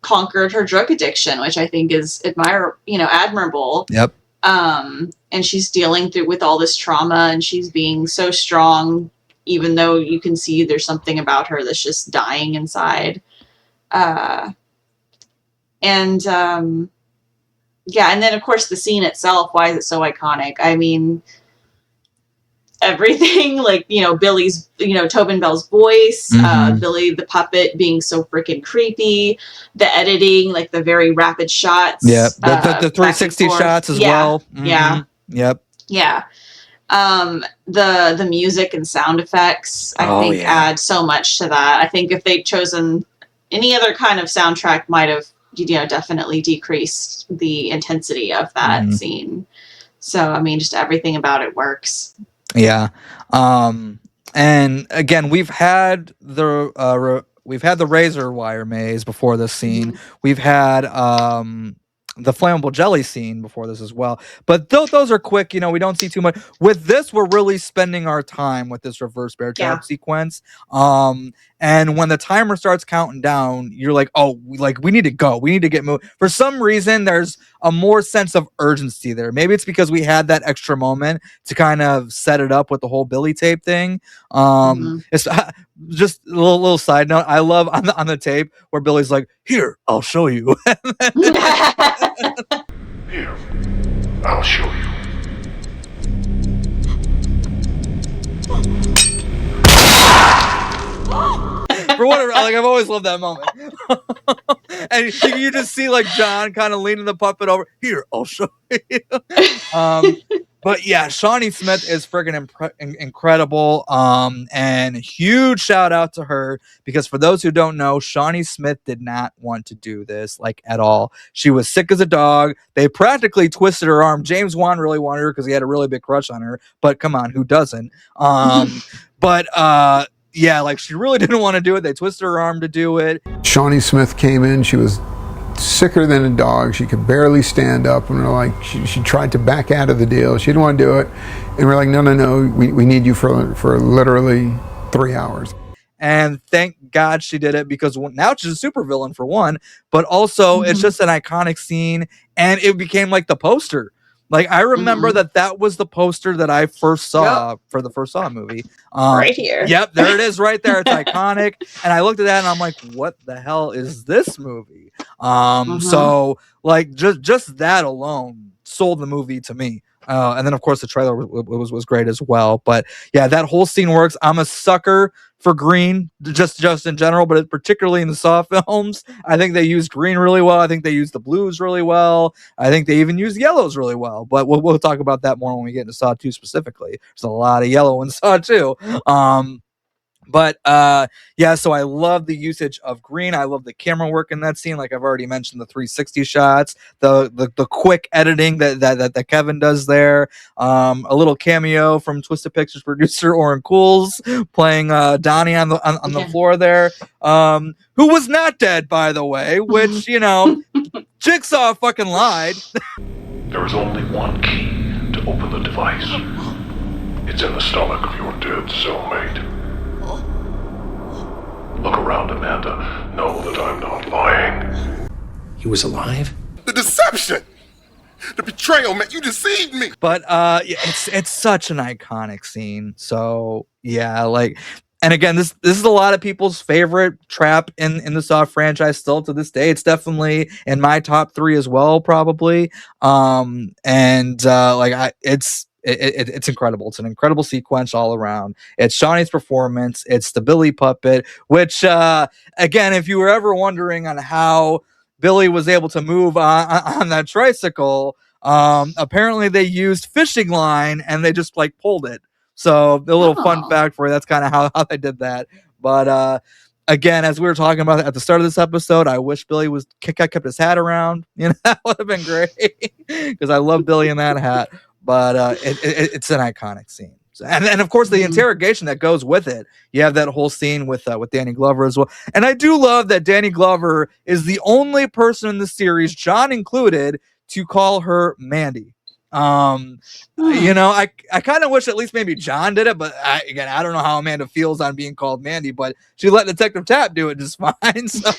conquered her drug addiction, which I think is admirable. Yep. And she's dealing with all this trauma, and she's being so strong, even though you can see there's something about her that's just dying inside. And then of course the scene itself, why is it so iconic? I mean, everything, like, you know, Billy's, you know, Tobin Bell's voice, Billy the puppet being so freaking creepy, the editing, like the very rapid shots. Yeah, the 360 shots as well. Yeah. Yep. Yeah. The music and sound effects, I think, add so much to that. I think if they'd chosen any other kind of soundtrack, might have, you know, definitely decreased the intensity of that scene. So, I mean, just everything about it works. Yeah. And And again, we've had the razor wire maze before this scene. We've had the flammable jelly scene before this as well. But those are quick. You know, we don't see too much. With this, we're really spending our time with this reverse bear trap sequence. And when the timer starts counting down, you're like, oh, we need to go. We need to get moving. For some reason, there's a more sense of urgency there. Maybe it's because we had that extra moment to kind of set it up with the whole Billy tape thing. It's just a little side note. I love on the tape where Billy's like, "Here, I'll show you." Here, I'll show you. For whatever, like I've always loved that moment. And you just see like John kind of leaning the puppet over. Here, I'll show you. But yeah, Shawnee Smith is friggin' incredible. And huge shout out to her, because for those who don't know, Shawnee Smith did not want to do this like at all. She was sick as a dog. They practically twisted her arm. James Wan really wanted her because he had a really big crush on her. But come on, who doesn't? Yeah, like she really didn't want to do it. They twisted her arm to do it. Shawnee Smith came in. She was sicker than a dog. She could barely stand up, and we're like, she tried to back out of the deal. She didn't want to do it, and we're like, no, we need you for literally 3 hours. And thank God she did it, because now she's a supervillain for one, but also it's just an iconic scene, and it became like the poster. Like I remember that was the poster that I first saw for the first Saw movie. Right here. Yep, there it is right there. It's iconic. And I looked at that and I'm like, what the hell is this movie? So like just that alone sold the movie to me. And then of course the trailer was great as well. But yeah, that whole scene works. I'm a sucker for green, just in general, but particularly in the Saw films. I think they used green really well. I think they used the blues really well. I think they even used yellows really well. But we'll talk about that more when we get into Saw 2 specifically. There's a lot of yellow in Saw 2. But yeah, so I love the usage of green. I love the camera work in that scene. Like I've already mentioned, the 360 shots, the quick editing that Kevin does there. A little cameo from Twisted Pictures producer Orrin Cools playing Donnie on the floor there, who was not dead, by the way, which, you know, Jigsaw fucking lied. There is only one key to open the device. It's in the stomach of your dead cellmate. Look around, Amanda. Know that I'm not lying. He was alive? The deception! The betrayal, man. You deceived me! But yeah, it's such an iconic scene. So yeah, like, and again, this is a lot of people's favorite trap in the Saw franchise still to this day. It's definitely in my top 3 as well, probably. It's incredible. It's an incredible sequence all around. It's Shawnee's performance. It's the Billy puppet, which, again, if you were ever wondering on how Billy was able to move on that tricycle, apparently they used fishing line and they just like pulled it. So a little fun fact for you. That's kind of how they did that. But again, as we were talking about at the start of this episode, I wish Billy kept his hat around. You know, that would have been great, because I love Billy in that hat. But it's an iconic scene. And of course the interrogation that goes with it. You have that whole scene with Danny Glover as well. And I do love that Danny Glover is the only person in the series, John included, to call her Mandy. You know, I kind of wish at least maybe John did it, but I don't know how Amanda feels on being called Mandy, but she let Detective Tapp do it just fine. So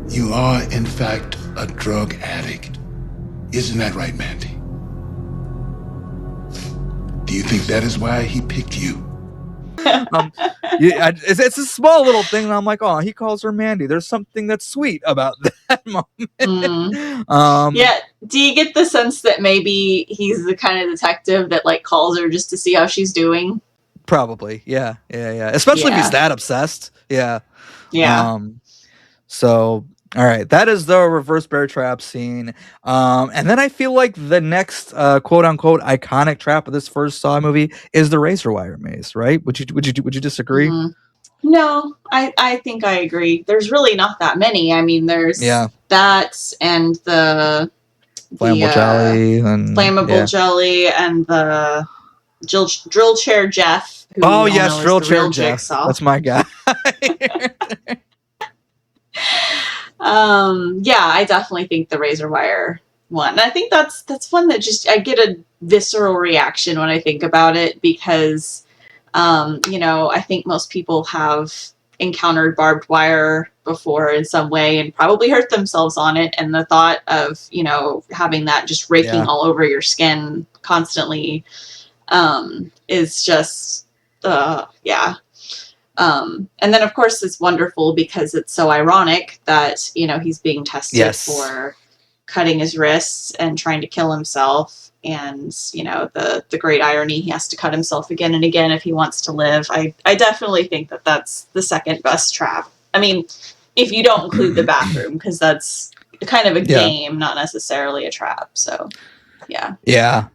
You are, in fact, a drug addict. Isn't that right, Mandy? Do you think that is why he picked you? Yeah, it's a small little thing, and I'm like, oh, he calls her Mandy. There's something that's sweet about that moment. Yeah. Do you get the sense that maybe he's the kind of detective that like calls her just to see how she's doing? Probably, yeah. Especially if he's that obsessed. Yeah. So, all right, that is the reverse bear trap scene. And then I feel like the next quote unquote iconic trap of this first Saw movie is the razor wire maze, right? Would you disagree? No, I think I agree. There's really not that many. I mean, there's that and the flammable jelly and jelly and the Drill Chair Jeff. Who Oh we all yes, know is Drill the Chair real Jeff. Jigsaw. That's my guy. Yeah, I definitely think the razor wire one. And I think that's one that just I get a visceral reaction when I think about it because I think most people have encountered barbed wire before in some way and probably hurt themselves on it. And the thought of, having that just raking all over your skin constantly is just, yeah. And then, of course, it's wonderful because it's so ironic that, he's being tested for cutting his wrists and trying to kill himself. And, the great irony, he has to cut himself again and again if he wants to live. I definitely think that that's the second best trap. I mean, if you don't include the bathroom, because that's kind of a game, not necessarily a trap. So, yeah. Yeah.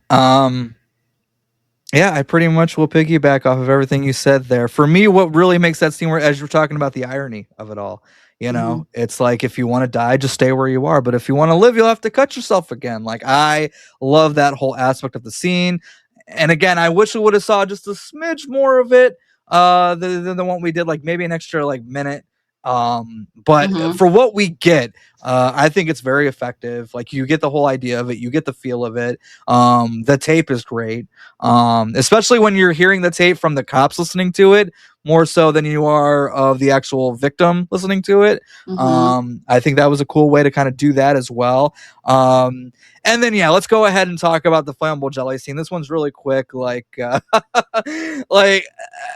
Yeah, I pretty much will piggyback off of everything you said there. For me, what really makes that scene where, as you're talking about the irony of it all, it's like if you want to die, just stay where you are. But if you want to live, you'll have to cut yourself again. Like, I love that whole aspect of the scene. And again, I wish we would have saw just a smidge more of it than the one we did, like maybe an extra minute. But for what we get, I think it's very effective. Like, you get the whole idea of it, you get the feel of it. The tape is great, especially when you're hearing the tape from the cops listening to it more so than you are of the actual victim listening to it. I think that was a cool way to kind of do that as well. And then, let's go ahead and talk about the flammable jelly scene. This one's really quick. Like,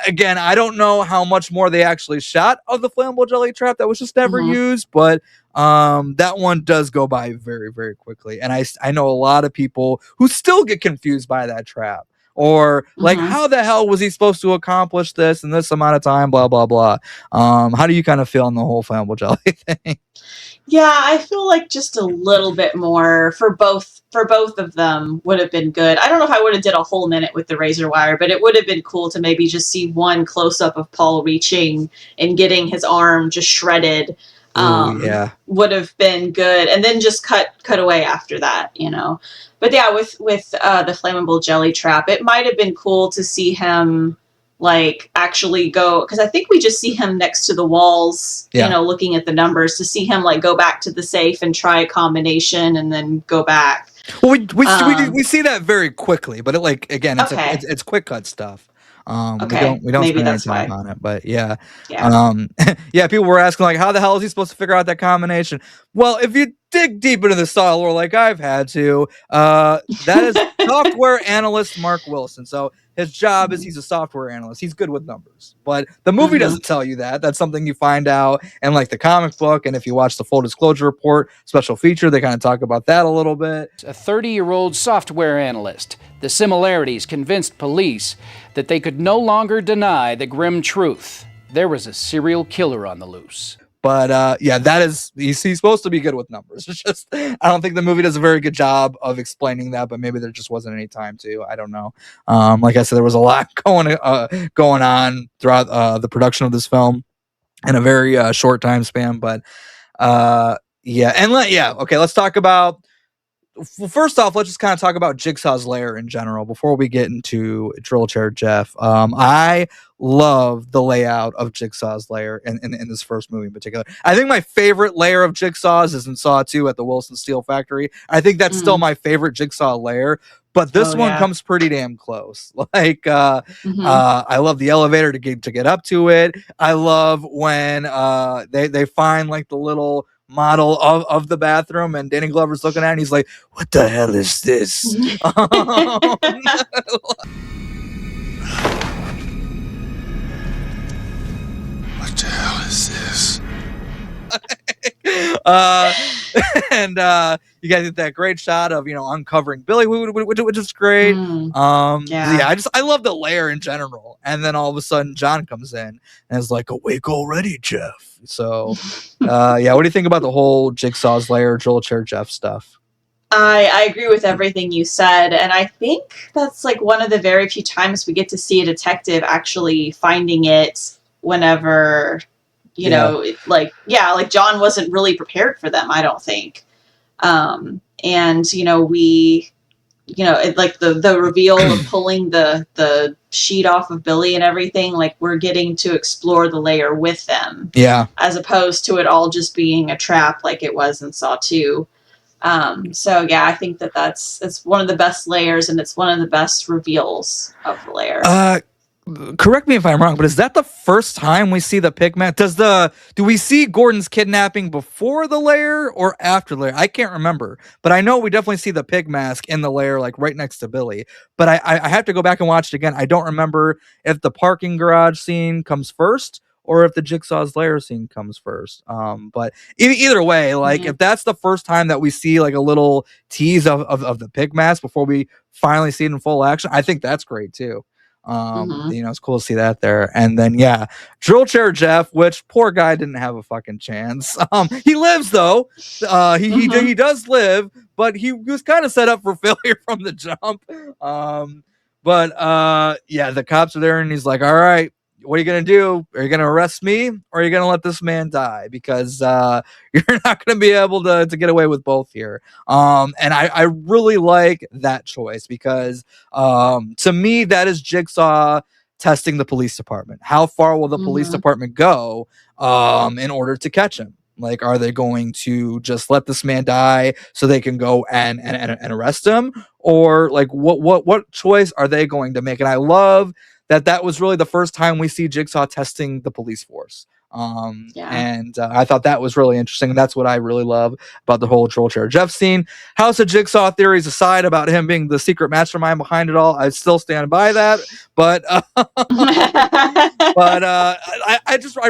again, I don't know how much more they actually shot of the flammable jelly trap that was just never used, but that one does go by very, very quickly. And I know a lot of people who still get confused by that trap. Or like, how the hell was he supposed to accomplish this in this amount of time? Blah, blah, blah. How do you kind of feel on the whole flammable jelly thing? Yeah, I feel like just a little bit more for both of them would have been good. I don't know if I would have did a whole minute with the razor wire, but it would have been cool to maybe just see one close up of Paul reaching and getting his arm just shredded. Would have been good, and then just cut away after that, But yeah, with the flammable jelly trap, it might have been cool to see him like actually go, because I think we just see him next to the walls, looking at the numbers, to see him like go back to the safe and try a combination and then go back. Well, we see that very quickly, but it's quick cut stuff. We don't maybe spend any time on it, but yeah. People were asking like, how the hell is he supposed to figure out that combination? Well, if you dig deep into the Saw lore, like I've had to, that is software analyst Mark Wilson. So his job is he's a software analyst. He's good with numbers, but the movie doesn't tell you that. That's something you find out in like the comic book. And if you watch the Full Disclosure Report special feature, they kind of talk about that a little bit. A 30-year-old software analyst. The similarities convinced police that they could no longer deny the grim truth. There was a serial killer on the loose. But that is, he's supposed to be good with numbers. It's just, I don't think the movie does a very good job of explaining that, but maybe there just wasn't any time to. I don't know. Like I said, there was a lot going on throughout the production of this film in a very short time span. But let's talk about. Well, first off, let's just kind of talk about Jigsaw's lair in general before we get into Drill Chair Jeff. I love the layout of Jigsaw's lair in this first movie in particular. I think my favorite lair of Jigsaw's is in Saw 2 at the Wilson Steel Factory. I think that's still my favorite Jigsaw lair, but this one comes pretty damn close. Like, I love the elevator to get up to it. I love when they find like the little model of the bathroom and Danny Glover's looking at it and he's like, what the hell is this? What the hell is this? And you guys get that great shot of uncovering Billy, which is great. I love the lair in general. And then all of a sudden John comes in and is like, awake already, Jeff. So what do you think about the whole Jigsaw's lair, Drill Chair Jeff stuff? I agree with everything you said, and I think that's like one of the very few times we get to see a detective actually finding it whenever like John wasn't really prepared for them, I don't think. And we like the reveal of pulling the sheet off of Billy and everything, like we're getting to explore the layer with them. Yeah. As opposed to it all just being a trap like it was in Saw 2. So yeah, I think it's one of the best layers, and it's one of the best reveals of the layer. Correct me if I'm wrong, but is that the first time we see the pig mask? Do we see Gordon's kidnapping before the lair or after the lair? I can't remember, but I know we definitely see the pig mask in the lair, like right next to Billy. But I have to go back and watch it again. I don't remember if the parking garage scene comes first or if the Jigsaw's lair scene comes first. But either way, like if that's the first time that we see like a little tease of the pig mask before we finally see it in full action, I think that's great too. It's cool to see that there. And then Drill Chair Jeff, which poor guy didn't have a fucking chance. He lives though. He does live, but he was kind of set up for failure from the jump. The cops are there and he's like, all right, what are you gonna do? Are you gonna arrest me or are you gonna let this man die? Because you're not gonna be able to get away with both here. And I really like that choice because to me that is Jigsaw testing the police department. How far will the police department go in order to catch him? Like, are they going to just let this man die so they can go and arrest him? Or like what choice are they going to make? And I love that was really the first time we see Jigsaw testing the police force. And I thought that was really interesting. And that's what I really love about the whole Drill Chair Jeff scene. House of Jigsaw theories aside about him being the secret mastermind behind it all, I still stand by that. But I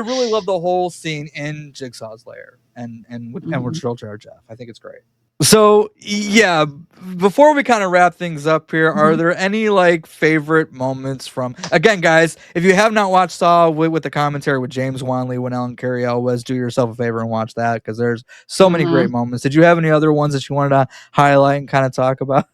really love the whole scene in Jigsaw's lair and with Drill Chair Jeff. I think it's great. So yeah, before we kind of wrap things up here, are there any like favorite moments from, again guys, if you have not watched Saw with the commentary with James Wan, Lee Winnell, and Carrie Elwes, do yourself a favor and watch that because there's so many great moments. Did you have any other ones that you wanted to highlight and kind of talk about?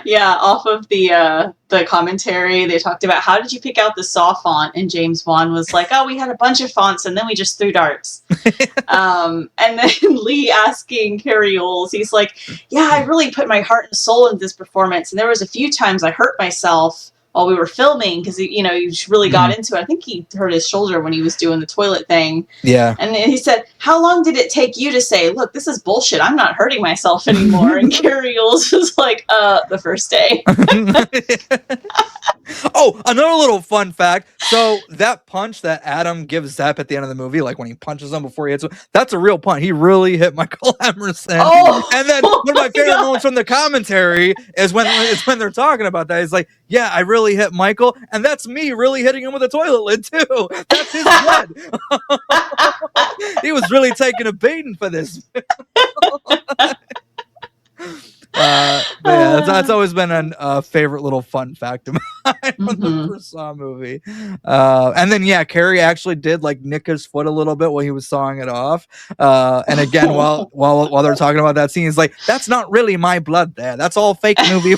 Yeah, off of the commentary, they talked about how did you pick out the Saw font, and James Wan was like, "Oh, we had a bunch of fonts, and then we just threw darts." And then Lee asking Carrie Oles, he's like, "Yeah, I really put my heart and soul into this performance, and there was a few times I hurt myself while we were filming because he really got into it. I think he hurt his shoulder when he was doing the toilet thing." Yeah. And he said, "How long did it take you to say, look, this is bullshit. I'm not hurting myself anymore?" And Carrie Oles was like, the first day. Oh, another little fun fact. So that punch that Adam gives Zep at the end of the movie, like when he punches him before he hits him, that's a real punch. He really hit Michael Emerson. Oh, and then one of my favorite moments from the commentary is when they're talking about that. He's like, "Yeah, I really hit Michael, and that's me really hitting him with a toilet lid too. That's his blood." He was really taking a beating for this. That's always been a favorite little fun fact of mine from the first Saw movie. And then Carrie actually did like nick his foot a little bit while he was sawing it off. And again, while they're talking about that scene, he's like, "That's not really my blood there. That's all fake movie."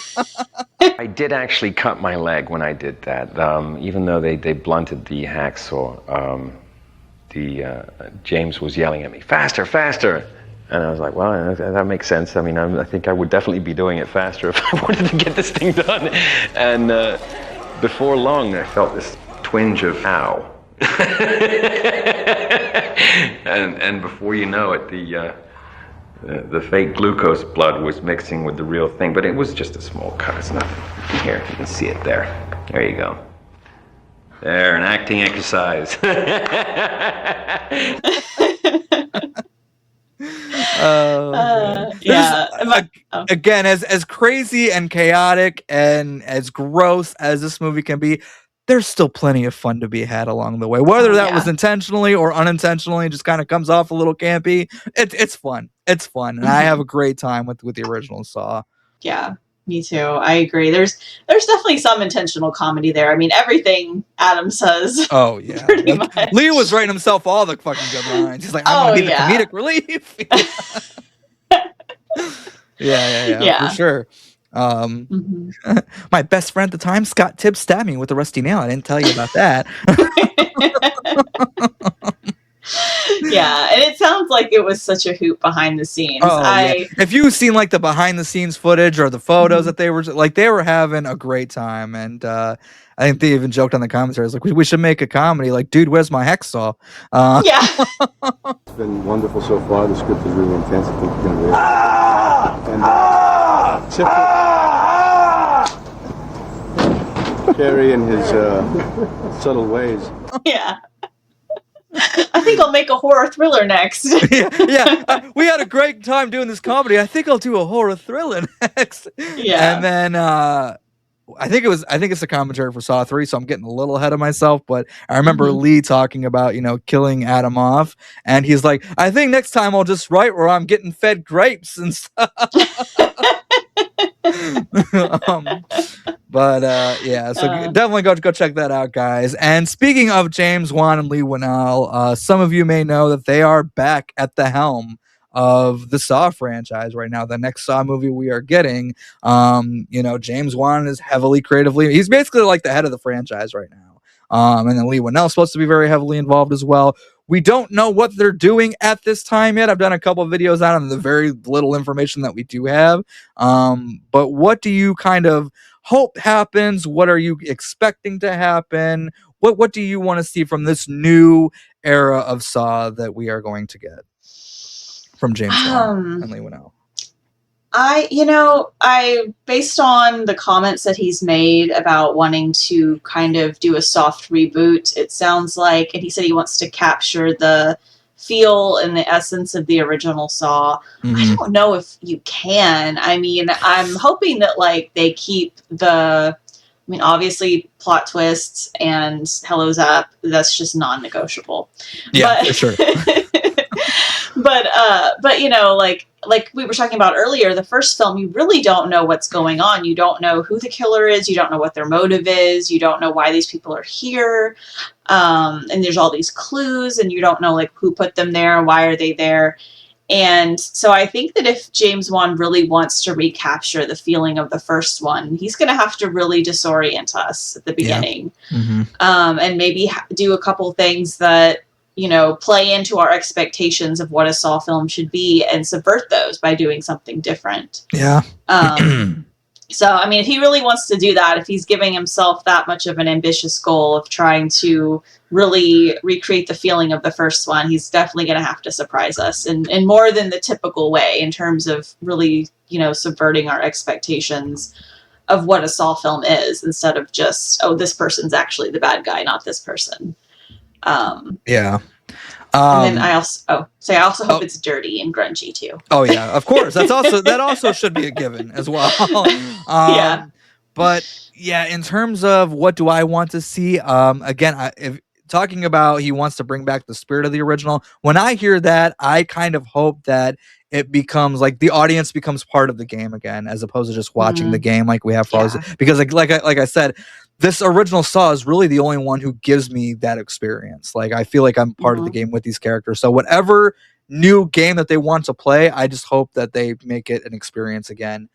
I did actually cut my leg when I did that. Even though they blunted the hacksaw, James was yelling at me, "Faster, faster!" And I was like, well, that makes sense. I mean, I think I would definitely be doing it faster if I wanted to get this thing done. And before long, I felt this twinge of ow. and before you know it, the fake glucose blood was mixing with the real thing. But it was just a small cut. It's nothing. Here, you can see it there. There you go. There, an acting exercise. Again, as crazy and chaotic and as gross as this movie can be, there's still plenty of fun to be had along the way. Whether that was intentionally or unintentionally, just kind of comes off a little campy. It's fun. It's fun, and I have a great time with the original Saw. Yeah. Me too. I agree. There's definitely some intentional comedy there. I mean, everything Adam says. Oh yeah. Like, Lee was writing himself all the fucking good lines. He's like, "I'm gonna be the comedic relief." Yeah, for sure. My best friend at the time, Scott Tibbs, stabbed me with a rusty nail. I didn't tell you about that. Yeah, and it sounds like it was such a hoot behind the scenes. Yeah. If you've seen like the behind the scenes footage or the photos that they were having a great time, and I think they even joked on the commentaries like we should make a comedy. Like, dude, where's my Jigsaw? Yeah. It's been wonderful so far. The script is really intense. I think you're gonna really and Carrie and his subtle ways. Yeah. I think I'll make a horror thriller next. We had a great time doing this comedy. I think I'll do a horror thriller next. Yeah. And then I think it's a commentary for Saw 3, so I'm getting a little ahead of myself, but I remember Lee talking about, killing Adam off, and he's like, I think next time I'll just write where I'm getting fed grapes and stuff. Definitely go check that out, guys. And speaking of James Wan and Leigh Whannell, some of you may know that they are back at the helm of the Saw franchise right now. The next Saw movie we are getting, James Wan is heavily creatively, he's basically like the head of the franchise right now. And then Leigh Whannell is supposed to be very heavily involved as well. We don't know what they're doing at this time yet. I've done a couple of videos on the very little information that we do have. But what do you kind of hope happens? What are you expecting to happen? What do you want to see from this new era of Saw that we are going to get from James Wan and Leigh Whannell? I based on the comments that he's made about wanting to kind of do a soft reboot, it sounds like, and he said he wants to capture the feel and the essence of the original Saw. I don't know if you can. I mean, I'm hoping that like they keep obviously plot twists and Hello Zap, that's just non-negotiable. Yeah, for sure. But like we were talking about earlier, the first film, you really don't know what's going on. You don't know who the killer is. You don't know what their motive is. You don't know why these people are here. And there's all these clues, and you don't know like who put them there, why are they there. And so I think that if James Wan really wants to recapture the feeling of the first one, he's going to have to really disorient us at the beginning. Yeah. And maybe do a couple things that play into our expectations of what a Saw film should be and subvert those by doing something different. Yeah. So, I mean, if he really wants to do that, if he's giving himself that much of an ambitious goal of trying to really recreate the feeling of the first one, he's definitely going to have to surprise us in more than the typical way in terms of really, subverting our expectations of what a Saw film is instead of just, oh, this person's actually the bad guy, not this person. Yeah. And then I also hope it's dirty and grungy too. Oh yeah, of course. That also should be a given as well. Yeah. But yeah, in terms of what do I want to see, again, if talking about he wants to bring back the spirit of the original, when I hear that, I kind of hope that it becomes like the audience becomes part of the game again, as opposed to just watching the game like we have for all this. Because like I said, this original Saw is really the only one who gives me that experience. Like, I feel like I'm part of the game with these characters. So whatever new game that they want to play, I just hope that they make it an experience again.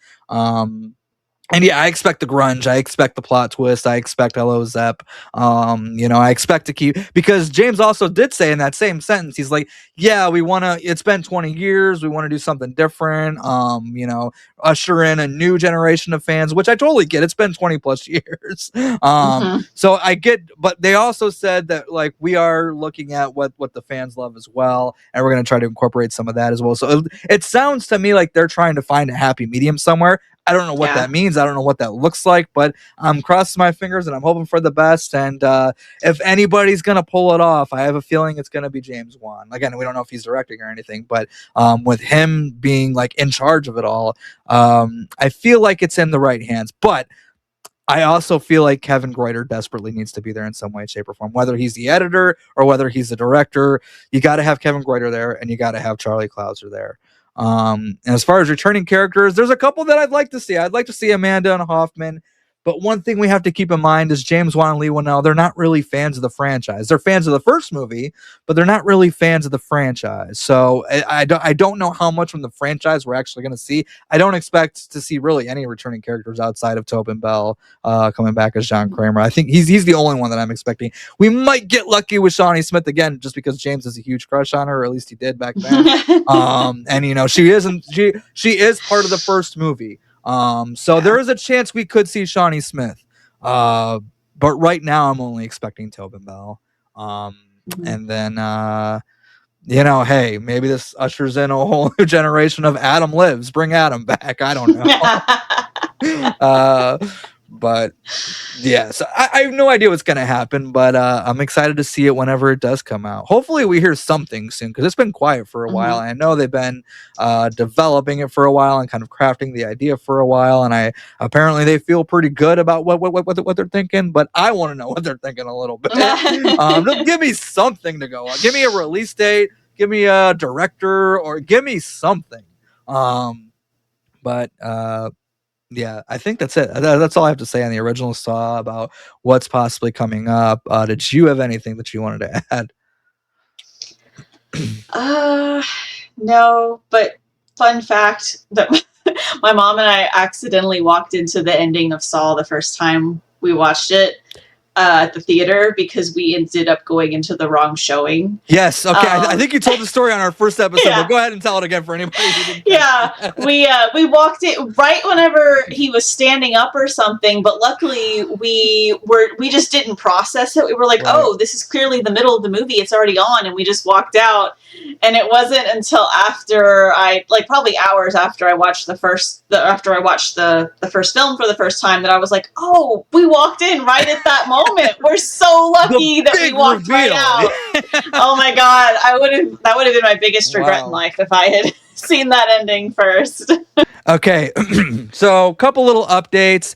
And yeah, I expect the grunge. I expect the plot twist. I expect Hello Zep. I expect to keep, because James also did say in that same sentence, he's like, yeah, it's been 20 years. We want to do something different. Usher in a new generation of fans, which I totally get. It's been 20 plus years. So I get, but they also said that like, we are looking at what the fans love as well. And we're going to try to incorporate some of that as well. So it sounds to me like they're trying to find a happy medium somewhere. I don't know what that means. I don't know what that looks like, but I'm crossing my fingers and I'm hoping for the best. And if anybody's going to pull it off, I have a feeling it's going to be James Wan. Again, we don't know if he's directing or anything, but with him being like in charge of it all, I feel like it's in the right hands. But I also feel like Kevin Greuter desperately needs to be there in some way, shape, or form. Whether he's the editor or whether he's the director, you got to have Kevin Greuter there, and you got to have Charlie Clouser there. And as far as returning characters, there's a couple that I'd like to see. I'd like to see Amanda and Hoffman But one thing we have to keep in mind is James Wan and Lee Whannell, they're not really fans of the franchise. They're fans of the first movie, but they're not really fans of the franchise. So I don't know how much from the franchise we're actually going to see. I don't expect to see really any returning characters outside of Tobin Bell coming back as John Kramer. I think he's the only one that I'm expecting. We might get lucky with Shawnee Smith again, just because James has a huge crush on her, or at least he did back then. And you know, she is part of the first movie. So there is a chance we could see Shawnee Smith. But right now I'm only expecting Tobin Bell. And then you know, hey, maybe this ushers in a whole new generation of Adam Lives. Bring Adam back. I don't know. But yeah, so I have no idea what's going to happen, but I'm excited to see it whenever it does come out. Hopefully we hear something soon, because it's been quiet for a while. I know they've been developing it for a while and kind of crafting the idea for a while, and apparently they feel pretty good about what they're thinking, but I want to know what they're thinking a little bit. Just give me something to go on. Give me a release date, give me a director, or give me something. Yeah, I think that's it. That's all I have to say on the original Saw about what's possibly coming up. Did you have anything that you wanted to add? No, but fun fact that my mom and I accidentally walked into the ending of Saw the first time we watched it at the theater, because we ended up going into the wrong showing. Yes, okay. I think you told the story on our first episode, but go ahead and tell it again for anybody who didn't. We walked in right whenever he was standing up or something, but luckily we just didn't process it. We were like, oh, this is clearly the middle of the movie, it's already on, and we just walked out. And it wasn't until after probably hours after I watched the first film for the first time that I was like, oh, we walked in right at that moment. We're so lucky that we walked right out. Oh my god, that would have been my biggest regret in life if I had seen that ending first. Okay, so a couple little updates.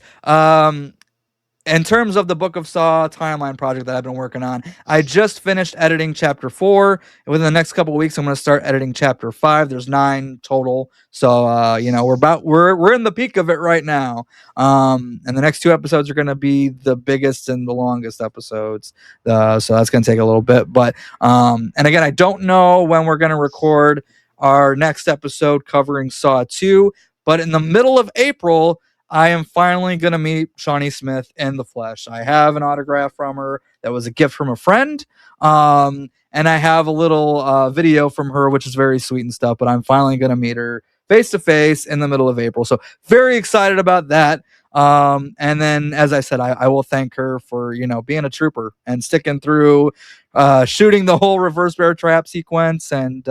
In terms of the Book of Saw timeline project that I've been working on, I just finished editing chapter 4. And within the next couple of weeks, I'm going to start editing chapter 5. There's 9 total. So, you know, we're in the peak of it right now. And the next 2 episodes are going to be the biggest and the longest episodes. So that's going to take a little bit. But, and again, I don't know when we're going to record our next episode covering Saw 2, but in the middle of April, I am finally going to meet Shawnee Smith in the flesh. I have an autograph from her that was a gift from a friend. And I have a little video from her, which is very sweet and stuff, but I'm finally going to meet her face to face in the middle of April. So very excited about that. And then, as I said, I will thank her for, you know, being a trooper and sticking through, shooting the whole reverse bear trap sequence. And,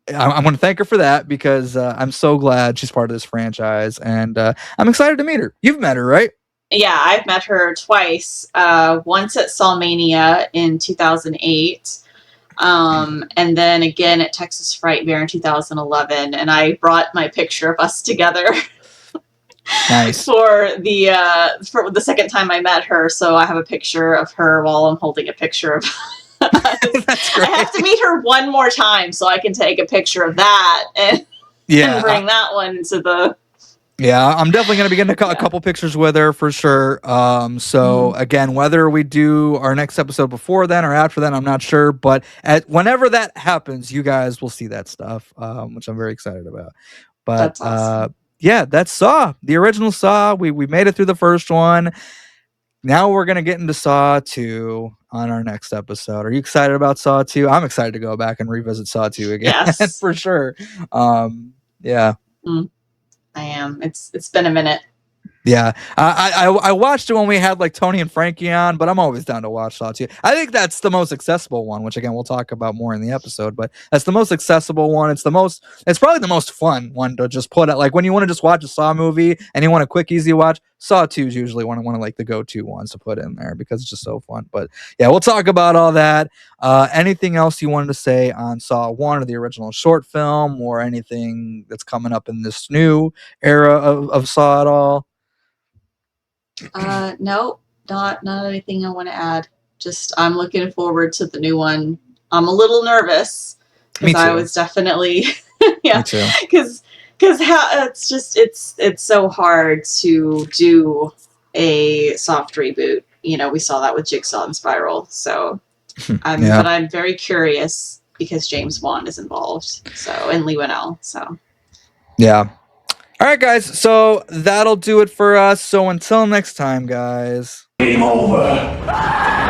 I'm going to thank her for that, because I'm so glad she's part of this franchise, and I'm excited to meet her. You've met her, right? Yeah, I've met her twice. Once at Sawmania in 2008, and then again at Texas Frightmare in 2011. And I brought my picture of us together. Nice. for the second time I met her. So I have a picture of her while I'm holding a picture of That's great. I have to meet her one more time so I can take a picture of that and bring that one to the... Yeah, I'm definitely going to be getting a couple pictures with her for sure. So again, whether we do our next episode before then or after then, I'm not sure. But whenever that happens, you guys will see that stuff, which I'm very excited about. But that's awesome. Yeah, that's Saw, the original Saw. We made it through the first one. Now we're going to get into Saw 2 on our next episode. Are you excited about Saw 2? I'm excited to go back and revisit Saw 2 again. Yes. For sure. Yeah. I am. It's been a minute. Yeah, I watched it when we had like Tony and Frankie on, but I'm always down to watch Saw 2. I think that's the most accessible one, which again we'll talk about more in the episode. But that's the most accessible one. It's probably the most fun one to just put out. Like when you want to just watch a Saw movie and you want a quick, easy watch, Saw 2 is usually one of like the go-to ones to put in there because it's just so fun. But yeah, we'll talk about all that. Anything else you wanted to say on Saw 1 or the original short film, or anything that's coming up in this new era of Saw at all? No, not anything I want to add. Just I'm looking forward to the new one. I'm a little nervous because I was definitely because it's so hard to do a soft reboot. You know, we saw that with Jigsaw and Spiral. So, but I'm very curious because James Wan is involved. So, and Lee Winnell. So, yeah. All right, guys. So that'll do it for us. So until next time, guys. Game over.